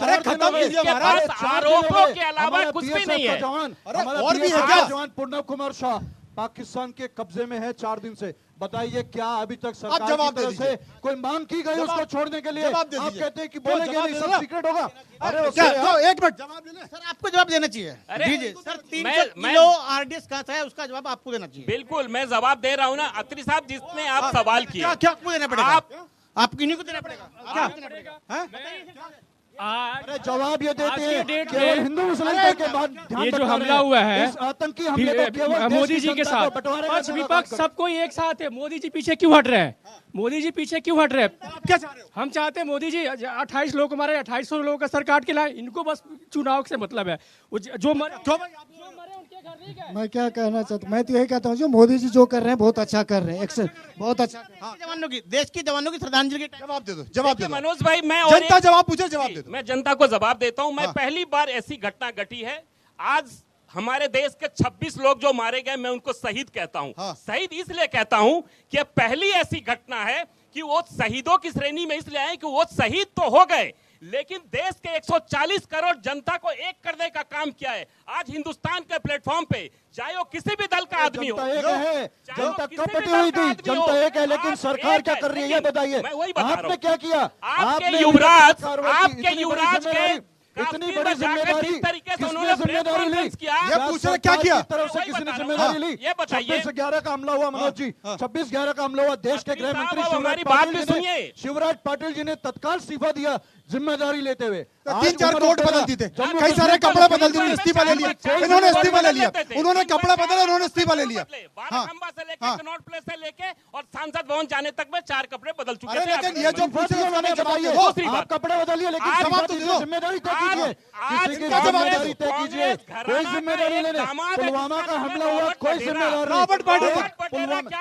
आरोपों के अलावा कुछ भी नहीं है। और भी है क्या? जवान पूर्णव कुमार शाह पाकिस्तान के कब्जे में है 4 दिन से। बताइए क्या अभी तक सरकार की तरफ से कोई मांग की गई उसको छोड़ने के लिए? आप कहते हैं कि बोलेंगे नहीं, सब सीक्रेट होगा। अरे एक मिनट जवाब देना सर, आपको जवाब देना चाहिए। दीजिए सर, 300 किलो आरडीएक्स कहां से है, उसका जवाब आपको देना चाहिए। बिल्कुल मैं जवाब दे रहा हूं ना अत्री साहब, जिसने आप सवाल किया। क्या आपको देना पड़ेगा? आप किन्हीं को देना पड़ेगा? क्या अरे जवाब ये देते हैं केवल हिंदू मुसलमान के बाद ये जो हमला हुआ है आतंकी हमले मोदी जी के साथ, पक्ष विपक्ष सबको एक साथ है। मोदी जी पीछे क्यों हट रहे हैं? मोदी जी पीछे क्यों हट रहे हैं? क्या चाह रहे हो? हम चाहते हैं मोदी जी 28 लोग हमारे 2800 लोगों का सर काट के लाए। इनको बस चुनाव से मतलब है। जो मैं क्या कहना चाहता हूँ, मैं तो यही कहता हूँ जो मोदी जी जो कर रहे हैं बहुत अच्छा कर रहे हैं, एक्शन बहुत अच्छा। जवानों की, देश के जवानों की श्रद्धांजलि के जवाब दे दो, जवाब दे दो मनोज भाई। मैं जनता जवाब पूछे, जवाब दे दो। मैं जनता को जवाब देता हूं। मैं पहली बार ऐसी घटना घटी है। आज हमारे देश के 26 लोग जो मारे गए, मैं उनको शहीद कहता हूं। शहीद इसलिए कहता हूं कि पहली ऐसी घटना है कि वो शहीदों की श्रेणी में इसलिए आए कि वो शहीद तो हो गए, लेकिन देश के 140 करोड़ जनता को एक करने का काम किया है। आज हिंदुस्तान के प्लेटफॉर्म पे चाहे वो किसी भी दल का आदमी हो, जनता कब बटी हुई थी? जनता एक है, लेकिन सरकार क्या कर रही है बताइए? आपने क्या किया? आपके युवराज के इतनी बड़ी जिम्मेदारी तरीके से उन्होंने जिम्मेदारी ली, ये पूछ रहे क्या किया? तरफ से किसी ने जिम्मेदारी ली? ये बताइए। 26/11 का हमला हुआ मनोज जी, 26/11 का हमला हुआ। देश के गृह मंत्री शिवराज पाटिल जी ने तत्काल इस्तीफा दिया जिम्मेदारी लेते हुए। 3-4 कोर्ट बदल दी थे, कई सारे कपड़े बदल दिए, इस्तीफा ले लिया। इन्होंने इस्तीफा ले लिया, उन्होंने कपड़ा बदला, उन्होंने इस्तीफा ले लिया। खंबा से लेके कनॉट प्लेस से लेके और सांसद भवन जाने तक में 4 कपड़े बदल चुके थे। लेकिन ये जो पूछ रहे हैं जवाब दे दो। आप कपड़े बदलिए, लेकिन जवाब तो दो। जिम्मेदारी तय कीजिए, किसी की जिम्मेदारी तय कीजिए। कोई जिम्मेदारी लेने, पुलवामा का हमला हुआ, कोई जिम्मेदारी। रॉबर्ट वाड्रा,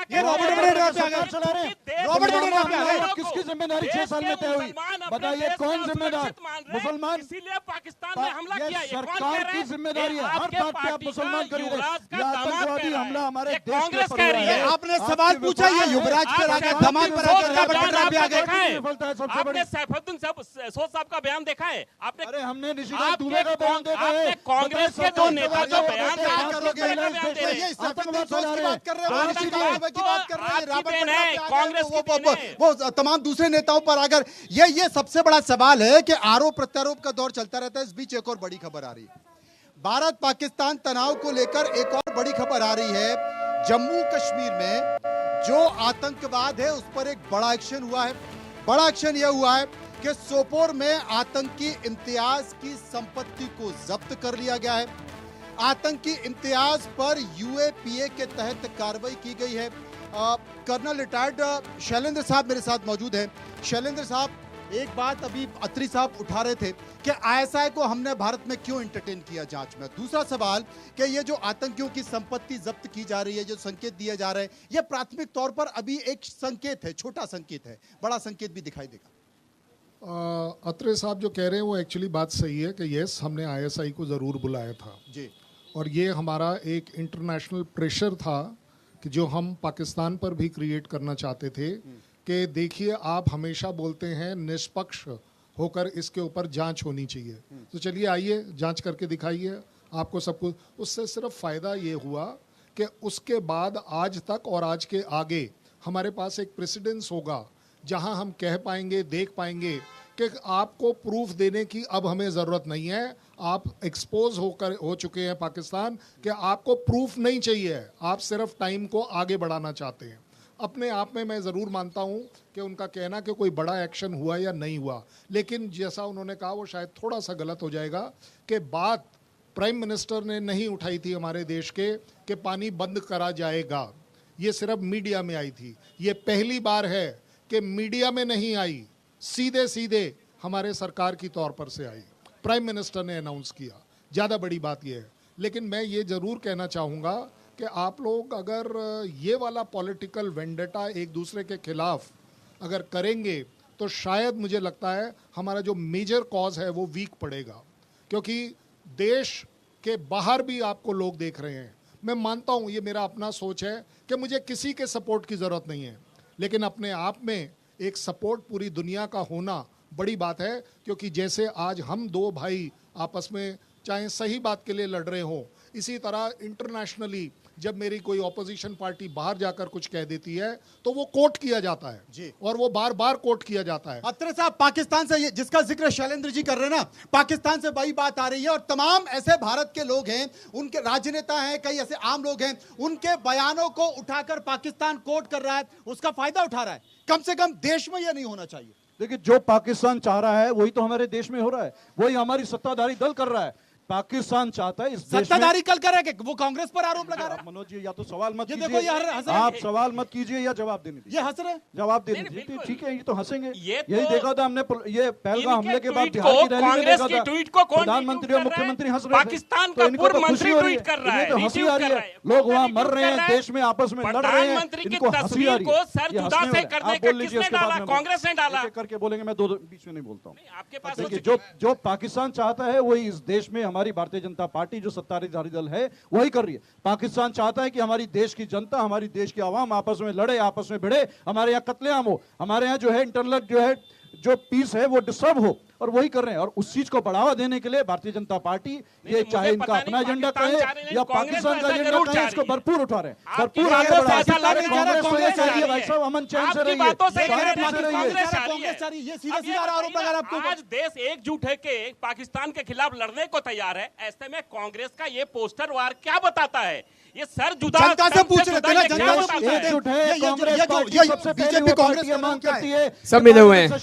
ये रॉबर्ट वाड्रा चला रहे हैं। रॉबर्ट वाड्रा किसकी जिम्मेदारी 6 साल में तय हुई? बताइए कौन जिम्मेदार? मुसलमान। इसीलिए पाकिस्तान में हमला किया। सरकार की जिम्मेदारी है, हर बात पे आप मुसलमान कर रहे हैं। ये आतंकवादी हमला हमारे देश कांग्रेस कह रही है। आपने सवाल पूछा, ये युवराज पर आगे, दामाद पर आगे, रॉबर्ट वाड्रा पे आगे। आपने सैफुद्दीन सोज साहब का बयान देखा है? आपने? अरे हमने निशिकांत दुबे का बयान देखा है। कांग्रेस के जो नेता जो बयान दे रहे हैं, वो तमाम दूसरे नेताओं पर अगर ये सबसे बड़ा सवाल है कि आरोप प्रत्यारोप का दौर चलता रहता है। इस बीच एक और बड़ी खबर आ रही है, भारत पाकिस्तान तनाव को लेकर एक और बड़ी खबर आ रही है। जम्मू कश्मीर में जो आतंकवाद है उस पर एक बड़ा एक्शन हुआ है। बड़ा एक्शन यह हुआ है कि सोपोर में आतंकी इम्तियाज की संपत्ति को जब्त कर लिया गया है। आतंकी इम्तियाज पर यूएपीए के तहत कार्रवाई की गई है। कर्नल रिटायर्ड शैलेंद्र साहब मेरे साथ मौजूद हैं। शैलेंद्र साहब, एक बात अभी अत्री साहब उठा रहे थे कि आईएसआई को हमने भारत में क्यों एंटरटेन किया जांच में। दूसरा सवाल कि ये जो आतंकियों की संपत्ति जब्त की जा रही है, जो संकेत दिए जा रहे हैं, ये प्राथमिक तौर पर अभी एक संकेत है, छोटा संकेत है, बड़ा संकेत भी दिखाई देगा। अत्रे साहब जो कह रहे हैं वो एक्चुअली बात सही है कि यस, हमने आईएसआई को ज़रूर बुलाया था जी, और ये हमारा एक इंटरनेशनल प्रेशर था कि जो हम पाकिस्तान पर भी क्रिएट करना चाहते थे कि देखिए आप हमेशा बोलते हैं निष्पक्ष होकर इसके ऊपर जांच होनी चाहिए, तो चलिए आइए जांच करके दिखाइए आपको सब कुछ। उससे सिर्फ फ़ायदा ये हुआ कि उसके बाद आज तक और आज के आगे हमारे पास एक प्रेसिडेंस होगा जहां हम कह पाएंगे, देख पाएंगे कि आपको प्रूफ देने की अब हमें ज़रूरत नहीं है। आप एक्सपोज हो चुके हैं पाकिस्तान कि आपको प्रूफ नहीं चाहिए, आप सिर्फ टाइम को आगे बढ़ाना चाहते हैं। अपने आप में मैं ज़रूर मानता हूं कि उनका कहना कि कोई बड़ा एक्शन हुआ या नहीं हुआ, लेकिन जैसा उन्होंने कहा वो शायद थोड़ा सा गलत हो जाएगा कि बात प्राइम मिनिस्टर ने नहीं उठाई थी हमारे देश के कि पानी बंद करा जाएगा। ये सिर्फ मीडिया में आई थी। ये पहली बार है कि मीडिया में नहीं आई, सीधे सीधे हमारे सरकार की तौर पर से आई, प्राइम मिनिस्टर ने अनाउंस किया। ज़्यादा बड़ी बात यह है। लेकिन मैं ये ज़रूर कहना चाहूँगा कि आप लोग अगर ये वाला पॉलिटिकल वेंडेटा एक दूसरे के खिलाफ अगर करेंगे तो शायद मुझे लगता है हमारा जो मेजर कॉज है वो वीक पड़ेगा, क्योंकि देश के बाहर भी आपको लोग देख रहे हैं। मैं मानता हूं, ये मेरा अपना सोच है कि मुझे किसी के सपोर्ट की ज़रूरत नहीं है, लेकिन अपने आप में एक सपोर्ट पूरी दुनिया का होना बड़ी बात है। क्योंकि जैसे आज हम दो भाई आपस में चाहे सही बात के लिए लड़ रहे हों, इसी तरह इंटरनेशनली जब मेरी कोई ऑपोजिशन पार्टी बाहर जाकर कुछ कह देती है तो वो कोट किया जाता है जी, और वो बार बार कोट किया जाता है। अत्रे साहब, पाकिस्तान से जिसका जिक्र शैलेंद्र जी कर रहे हैं ना, पाकिस्तान से वही बात आ रही है, और तमाम ऐसे भारत के लोग हैं, उनके राजनेता हैं, कई ऐसे आम लोग हैं, उनके बयानों को उठाकर पाकिस्तान कोट कर रहा है, उसका फायदा उठा रहा है। कम से कम देश में यह नहीं होना चाहिए। देखिए, जो पाकिस्तान चाह रहा है वही तो हमारे देश में हो रहा है, वही हमारी सत्ताधारी दल कर रहा है। पाकिस्तान चाहता है इस देश में सत्ताधारी कल कर रहे हैं, वो कांग्रेस पर आरोप लगा रहा है। मनोज जी, या तो सवाल मत देखो, कीजिए, आप ये सवाल मत कीजिए या जवाब देने दीजिए। ये हंस रहे हैं, जवाब देने दीजिए। ठीक है, ये तो हंसेंगे। यही देखा था हमने, ये पहलगाम हमले के बाद बिहार की रैली में देखा था, ट्वीट को प्रधानमंत्री और मुख्यमंत्री हंस रहे थे। पाकिस्तान का पूर्व मंत्री ट्वीट कर रहा है, तो हंसी आ रही है। लोग वहाँ मर रहे हैं, देश में आपस में लड़ रहे हैं, इनको हंसी आ रही है। सर जुदा से करने का किसने डाला? कांग्रेस ने डाला। करके बोलेंगे, मैं दो बीच में नहीं बोलता हूँ। आपके पास देखिए, जो पाकिस्तान चाहता है वही इस देश में हमारी भारतीय जनता पार्टी जो सत्ताधारी दल है वही कर रही है। पाकिस्तान चाहता है कि हमारी देश की जनता, हमारी देश की आवाम आपस में लड़े, आपस में भिड़े, हमारे यहाँ कत्लेआम हो, हमारे यहाँ जो है इंटरनल जो है जो पीस है वो डिस्टर्ब हो, और वही कर रहे हैं। और उस चीज को बढ़ावा देने के लिए भारतीय जनता पार्टी, ये चाहे इनका अपना एजेंडा कहे या पाकिस्तान का एजेंडा कहे, इसको भरपूर उठा रहे हैं, भरपूर आगे बढ़ा रहे हैं। भाई साहब, अमन चैन से रहिए। आज देश एकजुट है कि पाकिस्तान के खिलाफ लड़ने को तैयार है। ऐसे में कांग्रेस का ये पोस्टर वार क्या बताता है? ये सर जुदा जनता से पूछ रहे थे ना, जनता से पूछ रहे एकजुट है। थे। कांग्रेस पार्टी सबसे पहले बीजेपी कांग्रेस की मांग करती है, सब मिले हुए हैं,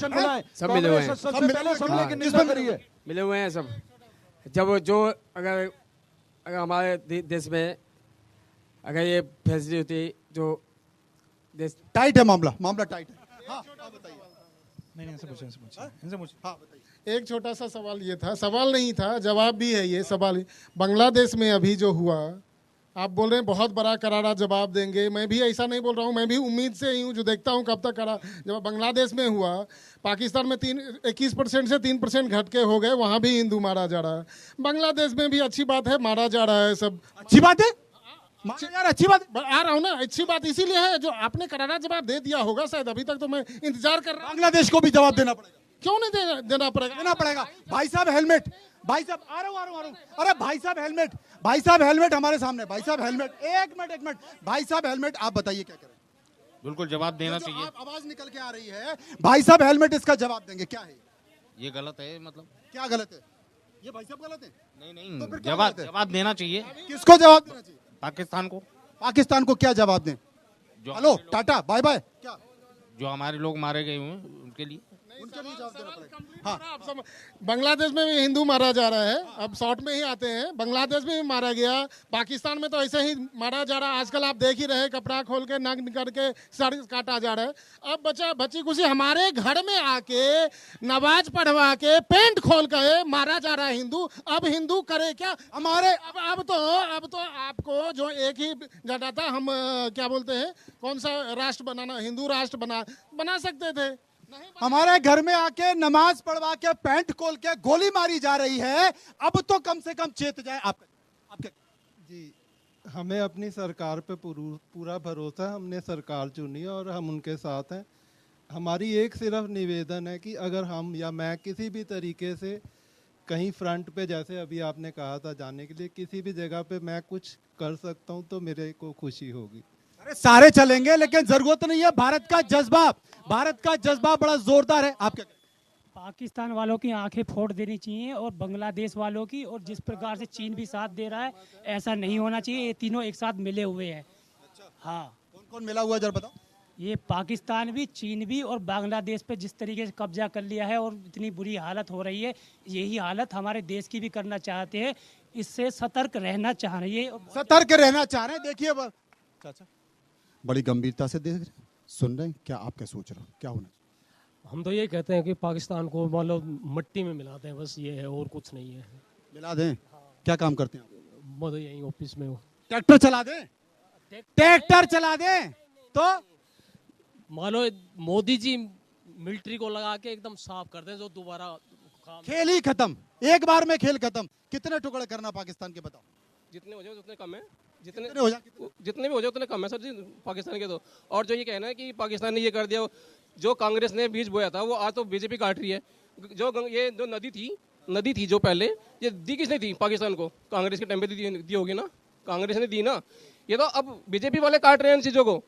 सब मिले हुए हैं, सबसे पहले हमले की निंदा करिए। मिले हुए हैं सब। जब जो अगर हमारे देश में अगर ये फैसले होती, जो देश टाइट है, मामला टाइट है। हाँ, बताइए। नहीं, इनसे पूछिए। हाँ, बताइए। एक छोटा सा सवाल ये था, सवाल नहीं था, जवाब भी है ये सवाल। बांग्लादेश में अभी जो हुआ, आप बोल रहे हैं बहुत बड़ा करारा जवाब देंगे। मैं भी ऐसा नहीं बोल रहा हूँ, मैं भी उम्मीद से ही हूँ, जो देखता हूँ कब तक करा। जब बांग्लादेश में हुआ, पाकिस्तान में 21% से 3% घट के हो गए, वहाँ भी हिंदू मारा जा रहा है। बांग्लादेश में भी अच्छी बात है, मारा जा रहा है। सब अच्छी बात है यार, अच्छी बात आ रहा हूँ ना। अच्छी बात इसीलिए है जो आपने करारा जवाब दे दिया होगा शायद, अभी तक तो मैं इंतजार कर रहा हूँ। बांग्लादेश को भी जवाब देना पड़ेगा। क्यों नहीं देना पड़ेगा? भाई साहब हेलमेट, भाई साहब आ रहा हूँ। अरे भाई साहब हेलमेट हमारे सामने। भाई साहब हेलमेट, एक मिनट भाई साहब हेलमेट, आप बताइए क्या करें? बिल्कुल जवाब देना चाहिए। आवाज निकल के आ रही है, भाई साहब हेलमेट, इसका जवाब देंगे। क्या है ये? गलत है। मतलब क्या गलत है? ये भाई साहब गलत है? नहीं, तो जवाब देना चाहिए। किसको जवाब देना चाहिए? पाकिस्तान को क्या जवाब दें? Hello, tata, bye bye. क्या जो हमारे लोग मारे गए हुए उनके लिए उनके लिए जवाब देना पड़ेगा। हाँ, बांग्लादेश में भी हिंदू मारा जा रहा है। अब शॉर्ट में ही आते हैं, बांग्लादेश में भी मारा गया, पाकिस्तान में तो ऐसे ही मारा जा रहा है। आजकल आप देख ही रहे, कपड़ा खोल के नाक निकाल के सर काटा जा रहा है। अब बच्ची खुशी हमारे घर में आके नमाज पढ़वा के पेंट खोल के मारा जा रहा है हिंदू। अब हिंदू करे क्या हमारे? अब तो आपको जो एक ही जाता था, हम क्या बोलते हैं, कौन सा राष्ट्र बनाना, हिंदू राष्ट्र बना सकते थे। हमारे घर में आके नमाज पढ़वा के पैंट खोल के गोली मारी जा रही है। अब तो कम से कम चेत जाए। आपके जी, हमें अपनी सरकार पे पूरा भरोसा है। हमने सरकार चुनी और हम उनके साथ हैं। हमारी एक सिर्फ निवेदन है कि अगर हम या मैं किसी भी तरीके से कहीं फ्रंट पे, जैसे अभी आपने कहा था जाने के लिए, किसी भी जगह पे मैं कुछ कर सकता हूं तो मेरे को खुशी होगी। अरे सारे चलेंगे, लेकिन जरूरत नहीं है। भारत का जज्बा बड़ा जोरदार है। आप क्या? पाकिस्तान वालों की आंखें फोड़ देनी चाहिए और बांग्लादेश वालों की, और जिस प्रकार से चीन भी साथ दे रहा है, ऐसा नहीं होना चाहिए। ये तीनों एक साथ मिले हुए हैं। हाँ, कौन कौन मिला हुआ है जरा बताओ? ये पाकिस्तान भी, चीन भी और बांग्लादेश पे जिस तरीके से कब्जा कर लिया है और इतनी बुरी हालत हो रही है, यही हालत हमारे देश की भी करना चाहते हैं। इससे सतर्क रहना चाह रहे हैं। देखिए चाचा बड़ी गंभीरता से देख रहे, सुन रहे हैं, क्या आप क्या सोच रहे हो, क्या होना चाहिए? हम तो ये कहते हैं कि पाकिस्तान को मतलब मिट्टी में मिलाते हैं, बस ये है, और कुछ नहीं है। मिला दें? क्या काम करते हैं आप? मैं तो यही ऑफिस में हूँ। ट्रैक्टर चला दें तो मान लो मोदी जी मिलिट्री को लगा के एकदम साफ कर दें, जो दोबारा काम खेल ही खत्म, एक बार में खेल खत्म। कितने टुकड़े करना पाकिस्तान के बताओ? जितने हो जाए उतने कम है, जितने हो जाए जितने भी हो जाए उतने कम है सर जी पाकिस्तान के। तो और जो ये कहना है कि पाकिस्तान ने ये कर दिया, जो कांग्रेस ने बीज बोया था वो आज तो बीजेपी काट रही है। ये जो नदी थी जो पहले, ये दी किसने थी पाकिस्तान को? कांग्रेस के टाइम पे दी होगी ना, कांग्रेस ने दी ना। ये तो अब बीजेपी वाले काट रहे हैं इन चीजों को,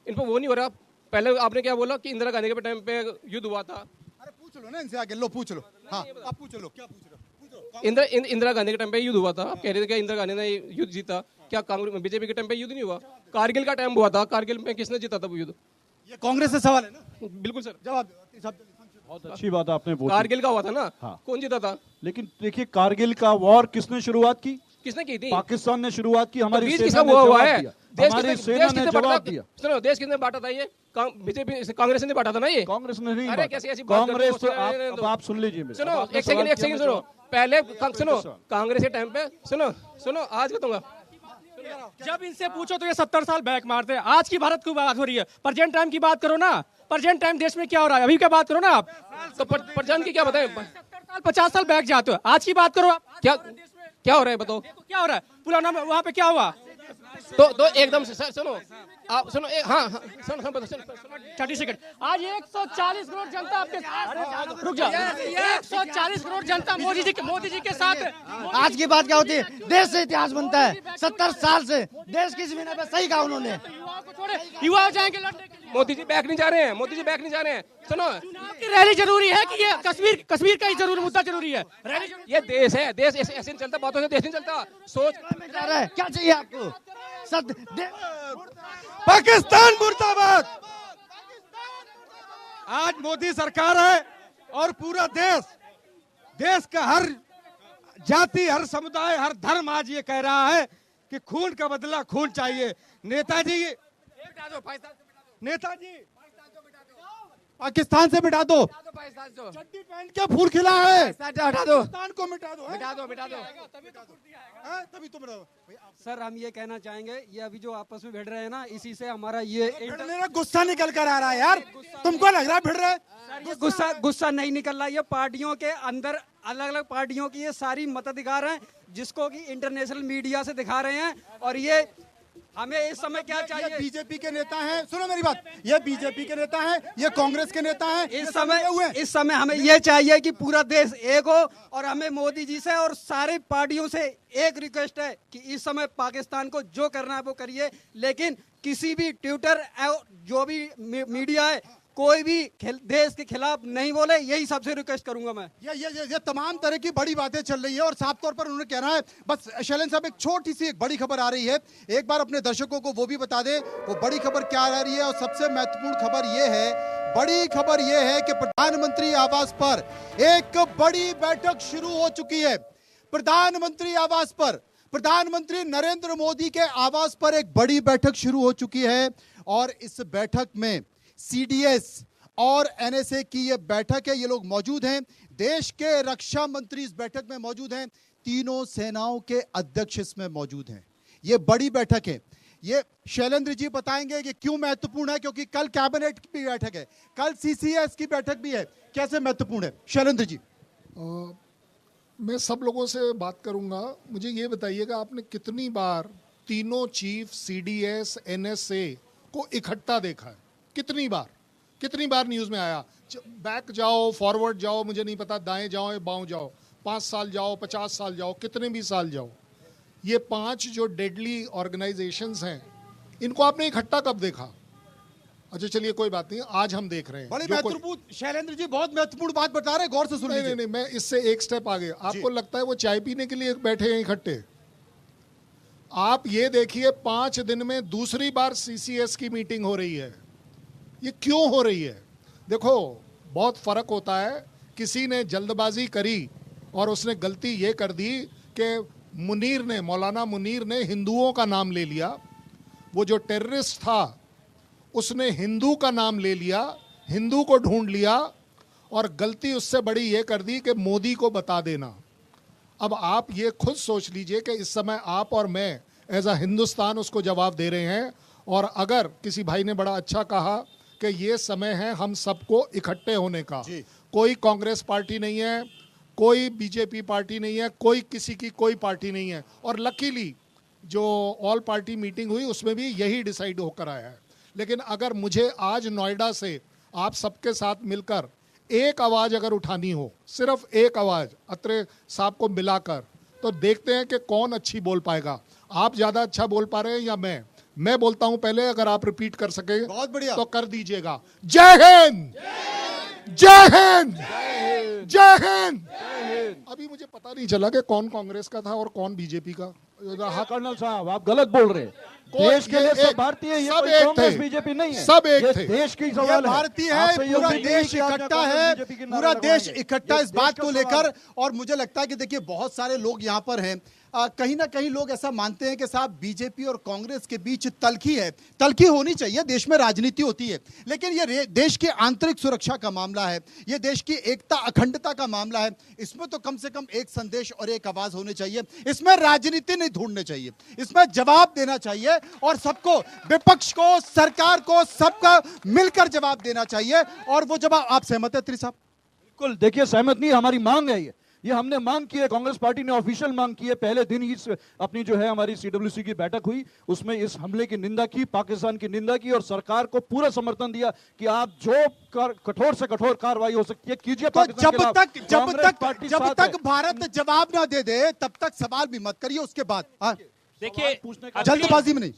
इन पर वो नहीं हो रहा। पहले आपने क्या बोला कि इंदिरा गांधी के टाइम पे युद्ध हुआ था। अरे पूछ लो ना इनसे आगे, लो पूछ लो। हाँ आप पूछ लो, क्या पूछ रहे हो? इंदिरा गांधी के टाइम पे युद्ध हुआ था, आप कह रहे थे कि इंदिरा गांधी ने युद्ध जीता, क्या कांग्रेस बीजेपी के टाइम पे युद्ध नहीं हुआ? कारगिल का टाइम हुआ था, कारगिल में किसने जीता था वो युद्ध? ये कांग्रेस से सवाल है ना? बिल्कुल सर, जवाब बहुत अच्छी बात आपने बोली। कारगिल का हुआ था ना, हाँ। कौन जीता था? लेकिन देखिए कारगिल का वॉर किसने शुरुआत की? किसने की थी? पाकिस्तान ने शुरुआत की, हमारी बीच सेना किसका ने हुआ जवाब है? दिया, हमारी सेना ने जवाब दिया। सुनो, देश किसने बांटा था? ये बीजेपी कांग्रेस ने बांटा था ना, ये कांग्रेस ने नहीं। अरे कैसी ऐसी बात कांग्रेस करते हो? अब आप सुन लीजिए, सुनो एक सेकंड सुनो, पहले सुनो कांग्रेस के टाइम पे सुनो आज बताऊंगा। जब इनसे पूछो तो ये 70 साल बैक मारते हैं। आज की भारत की बात हो रही है, प्रेजेंट टाइम की बात करो ना। प्रेजेंट टाइम देश में क्या हो रहा है अभी क्या बात करो ना आप। तो प्रेजेंट की क्या बताएं? 70 साल 50 साल बैक जाते हो, आज की बात करो आप। क्या हो रहा है बताओ? क्या हो रहा है पुराना में, वहाँ पे क्या हुआ? तो एकदम से सुनो आप सुनो, हाँ सुनो 30 सेकंड। आज 140 करोड़ जनता आपके, रुक जाओ, 140 करोड़ जनता मोदी जी के साथ। आज की बात क्या होती है? देश से इतिहास बनता है। 70 साल से देश की जमीन पे सही कहा उन्होंने। युवा हो जाएंगे लड़ने के लिए। मोदी जी बैक नहीं जा रहे हैं, मोदी जी बैक नहीं जा रहे हैं। सुनो, रैली जरूरी है कि ये कश्मीर का ही जरूर मुद्दा जरूरी है? ये देश है, देश ऐसे नहीं चलता, बातों से देश नहीं चलता। सोच क्या चाहिए आपको? पाकिस्तान मुर्दाबाद। आज मोदी सरकार है और पूरा देश का हर जाति, हर समुदाय, हर धर्म आज ये कह रहा है कि खून का बदला खून चाहिए। नेताजी पाकिस्तान से मिटा दो, चड्डी पहन के फूल खिला है, हटा दो, पाकिस्तान को मिटा दो, मिटा दो। तभी तो मिटा दो। सर हम ये कहना चाहेंगे, ये अभी जो आपस में भिड़ रहे हैं ना, इसी से हमारा ये मेरा गुस्सा निकल कर आ रहा है यार। तुमको लग रहा है भिड़ रहे? गुस्सा नहीं निकल रहा। ये पार्टियों के अंदर अलग अलग पार्टियों की ये सारी मताधिकार हैं, जिसको कि इंटरनेशनल मीडिया से दिखा रहे हैं। और ये हमें इस समय क्या चाहिए? बीजेपी के नेता हैं, सुनो मेरी बात, ये बीजेपी के नेता हैं, ये कांग्रेस के नेता हैं। इस समय हमें ये चाहिए कि पूरा देश एक हो। और हमें मोदी जी से और सारे पार्टियों से एक रिक्वेस्ट है कि इस समय पाकिस्तान को जो करना है वो करिए, लेकिन किसी भी ट्विटर जो भी मीडिया है कोई भी देश के खिलाफ नहीं बोले, यही सबसे रिक्वेस्ट करूंगा मैं। ये तमाम तरह की बड़ी बातें चल रही है और साफ तौर पर उन्होंने कहना है। बस शैलेंद्र साहब, एक छोटी सी एक बड़ी खबर आ रही है, एक बार अपने दर्शकों को वो भी बता दें वो बड़ी खबर क्या आ रही है। और सबसे महत्वपूर्ण खबर ये है, बड़ी खबर ये है कि प्रधानमंत्री आवास पर एक बड़ी बैठक शुरू हो चुकी है। प्रधानमंत्री आवास पर, प्रधानमंत्री नरेंद्र मोदी के आवास पर एक बड़ी बैठक शुरू हो चुकी है। और इस बैठक में सीडीएस और एनएसए की ये बैठक है, ये लोग मौजूद हैं। देश के रक्षा मंत्री इस बैठक में मौजूद हैं, तीनों सेनाओं के अध्यक्ष इसमें मौजूद हैं। ये बड़ी बैठक है। ये शैलेंद्र जी बताएंगे कि क्यों महत्वपूर्ण है, क्योंकि कल कैबिनेट की बैठक है, कल सीसीएस की बैठक भी है। कैसे महत्वपूर्ण है शैलेंद्र जी? मैं सब लोगों से बात करूंगा। मुझे ये बताइएगा, आपने कितनी बार तीनों चीफ सीडीएस एनएसए को इकट्ठा देखा है? कितनी बार न्यूज़ में आया? बैक जाओ, फॉरवर्ड जाओ, मुझे नहीं पता, दाएं जाओ या बाएं जाओ, 5 साल जाओ, 50 साल जाओ, कितने भी साल जाओ, ये 5 जो डेडली ऑर्गेनाइजेशंस हैं, इनको आपने इकट्ठा कब देखा? अच्छा चलिए कोई बात नहीं, आज हम देख रहे हैं। बड़ी महत्वपूर्ण, शैलेंद्र जी बहुत महत्वपूर्ण बात बता रहे हैं, गौर से सुन लीजिए। नहीं, मैं इससे एक स्टेप आगे। आपको लगता है वो चाय पीने के लिए बैठे हैं इकट्ठे? आप ये देखिए, 5 दिन में दूसरी बार सीसीएस की मीटिंग हो रही है। ये क्यों हो रही है? देखो, बहुत फर्क होता है। किसी ने जल्दबाजी करी और उसने गलती ये कर दी कि मौलाना मुनीर ने हिंदुओं का नाम ले लिया। वो जो टेररिस्ट था उसने हिंदू का नाम ले लिया, हिंदू को ढूंढ लिया, और गलती उससे बड़ी ये कर दी कि मोदी को बता देना। अब आप ये खुद सोच लीजिए कि इस समय आप और मैं एज अ हिंदुस्तान उसको जवाब दे रहे हैं। और अगर किसी भाई ने बड़ा अच्छा कहा कि ये समय है हम सबको इकट्ठे होने का। कोई कांग्रेस पार्टी नहीं है, कोई बीजेपी पार्टी नहीं है, कोई किसी की कोई पार्टी नहीं है। और लकीली जो ऑल पार्टी मीटिंग हुई उसमें भी यही डिसाइड होकर आया है। लेकिन अगर मुझे आज नोएडा से आप सबके साथ मिलकर एक आवाज़ अगर उठानी हो, सिर्फ एक आवाज़ अत्रे साहब को मिलाकर, तो देखते हैं कि कौन अच्छी बोल पाएगा। आप ज़्यादा अच्छा बोल पा रहे हैं या मैं बोलता हूं पहले, अगर आप रिपीट कर सके बहुत बढ़िया तो कर दीजिएगा। जय हिंद, जय हिंद, जय हिंद। अभी मुझे पता नहीं चला कि कौन कांग्रेस का था और कौन बीजेपी का। हाँ कर्नल साहब, आप गलत बोल रहे हैं। देश के लिए सब भारतीय है, ये सब कोई एक कांग्रेस थे, बीजेपी नहीं है। सब एक ये थे। देश की ये सवाल है। भारतीय है, आपसे ये पूरा उम्मीद देश नहीं कि आप इकट्ठा कांग्रेस है, बीजेपी के नारे पूरा देश लगवाएंगे। इकट्ठा ये इस बात देश को का लेकर। सवाल और मुझे लगता है कि देखिए बहुत सारे लोग यहाँ पर हैं, कहीं ना कहीं लोग ऐसा मानते हैं कि साहब बीजेपी और कांग्रेस के बीच तलखी है। तलखी होनी चाहिए, देश में राजनीति होती है, लेकिन ये देश की आंतरिक सुरक्षा का मामला है, ये देश की एकता अखंडता का मामला है। इसमें तो कम से कम एक संदेश और एक आवाज होनी चाहिए। इसमें राजनीति नहीं ढूंढनी चाहिए, इसमें जवाब देना चाहिए और सबको, विपक्ष को, सरकार को, सबका मिलकर जवाब देना चाहिए। और वो जवाब, आप सहमत है त्रि साहब? बिल्कुल, देखिए सहमत नहीं, हमारी मांग है ये हमने मांग की है, कांग्रेस पार्टी ने ऑफिशियल मांग की है। पहले दिन ही अपनी जो है हमारी सीडब्ल्यूसी की बैठक हुई, उसमें इस हमले की निंदा की, पाकिस्तान की निंदा की और सरकार को पूरा समर्थन दिया कि आप जो कठोर से कठोर कार्रवाई हो सकती है कीजिए। तो जब तक भारत जवाब ना दे दे तब तक सवाल भी मत करिए। उसके बाद देखिए, जल्दबाजी में नहीं।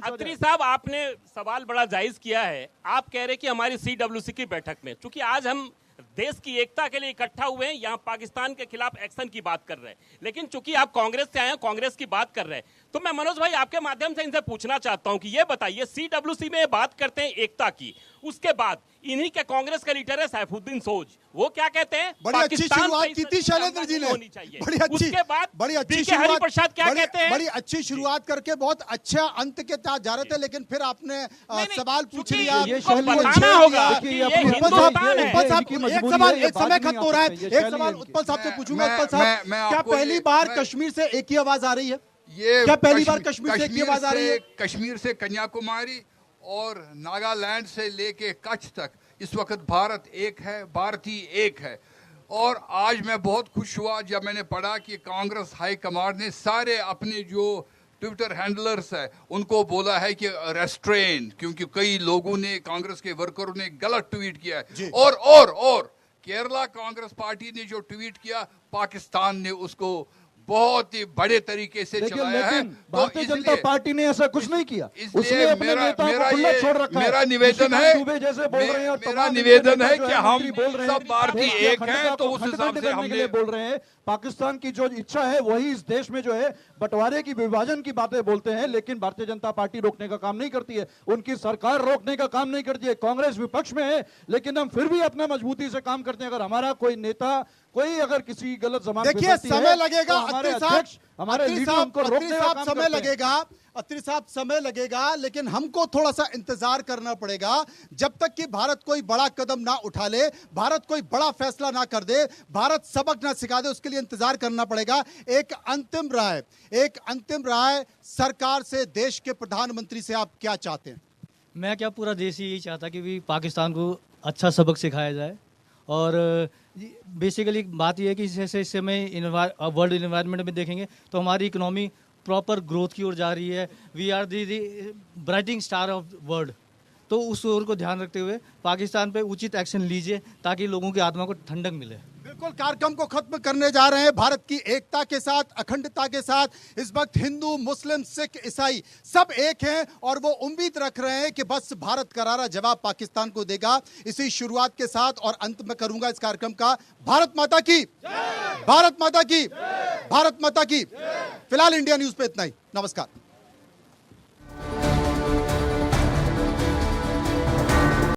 अत्री साहब, आपने सवाल बड़ा जायज किया है। आप कह रहे कि हमारी सीडब्ल्यूसी की बैठक में, चूंकि आज हम देश की एकता के लिए इकट्ठा हुए हैं, यहाँ पाकिस्तान के खिलाफ एक्शन की बात कर रहे हैं, लेकिन चूंकि आप कांग्रेस से आए हैं, कांग्रेस की बात कर रहे हैं, तो मैं मनोज भाई आपके माध्यम से इनसे पूछना चाहता हूं कि ये बताइए, सीडब्ल्यूसी में बात करते हैं एकता की, उसके बाद इन्हीं के कांग्रेस का लीडर है सैफुद्दीन सोज, वो क्या कहते हैं? बड़ी अच्छी शुरुआत की थी शैलेंद्र जी ने, बड़ी अच्छी हरिप्रसाद क्या कहते हैं? बड़ी अच्छी शुरुआत करके बहुत अच्छा अंत के साथ जा रहे थे, लेकिन फिर आपने सवाल पूछ लिया। एक समय खत्म हो रहा है, एक सवाल उत्पल साहब से पूछूंगा। उत्पल साहब, क्या पहली बार कश्मीर से एक ही आवाज आ रही है? क्या पहली बार कश्मीर से एक ही आवाज आ रही है? कश्मीर से कन्याकुमारी और नागालैंड से लेके कच्छ तक इस वक्त भारत एक है, भारतीय एक है। और आज मैं बहुत खुश हुआ जब मैंने पढ़ा कि कांग्रेस हाईकमान ने सारे अपने जो ट्विटर हैंडलर्स है उनको बोला है कि रेस्ट्रेन, क्योंकि कई लोगों ने, कांग्रेस के वर्करों ने गलत ट्वीट किया है। और केरला कांग्रेस पार्टी ने जो ट्वीट किया, पाकिस्तान ने उसको बहुत ही बड़े तरीके से चलाया है। भारतीय जनता पार्टी ने ऐसा कुछ नहीं किया। उसने अपने नेताओं को खुला छोड़ रखा है। मेरा निवेदन है कि हम सब भारतीय एक हैं, तो उस हिसाब से हमने बोल रहे हैं। पाकिस्तान की जो इच्छा है वही इस देश में जो है बंटवारे की, विभाजन की बातें बोलते हैं, लेकिन भारतीय जनता पार्टी रोकने का काम नहीं करती है, उनकी सरकार रोकने का काम नहीं करती है। कांग्रेस विपक्ष में है, लेकिन हम फिर भी अपना मजबूती से काम करते हैं। अगर हमारा कोई नेता, कोई अगर किसी गलत जबान, देखिए समय लगेगा, हमारे अध्यक्ष, हमारे लीडर उनको रोकने का काम समय लगेगा, अत्री साहब समय लगेगा, लेकिन हमको थोड़ा सा इंतजार करना पड़ेगा जब तक कि भारत कोई बड़ा कदम ना उठा ले, भारत कोई बड़ा फैसला ना कर दे, भारत सबक ना सिखा दे, उसके लिए इंतजार करना पड़ेगा। एक अंतिम राय सरकार से, देश के प्रधानमंत्री से आप क्या चाहते हैं? मैं क्या, पूरा देश ही यही चाहता कि भी पाकिस्तान को अच्छा सबक सिखाया जाए। और बेसिकली बात यह है कि जैसे इस समय वर्ल्ड इन्वायरमेंट में देखेंगे तो हमारी इकोनॉमी प्रॉपर ग्रोथ की ओर जा रही है। We are the brighting star of world. तो उस ओर को ध्यान रखते हुए पाकिस्तान पे उचित एक्शन लीजिए ताकि लोगों की आत्मा को ठंडक मिले। बिल्कुल, कार्यक्रम को खत्म करने जा रहे हैं भारत की एकता के साथ, अखंडता के साथ। इस वक्त हिंदू, मुस्लिम, सिख, ईसाई सब एक हैं और वो उम्मीद रख रहे हैं कि बस भारत करारा जवाब पाकिस्तान को देगा। इसी शुरुआत के साथ और अंत में करूंगा इस कार्यक्रम का, भारत माता की, भारत माता की, भारत माता की। फिलहाल इंडिया न्यूज पे इतना ही। नमस्कार।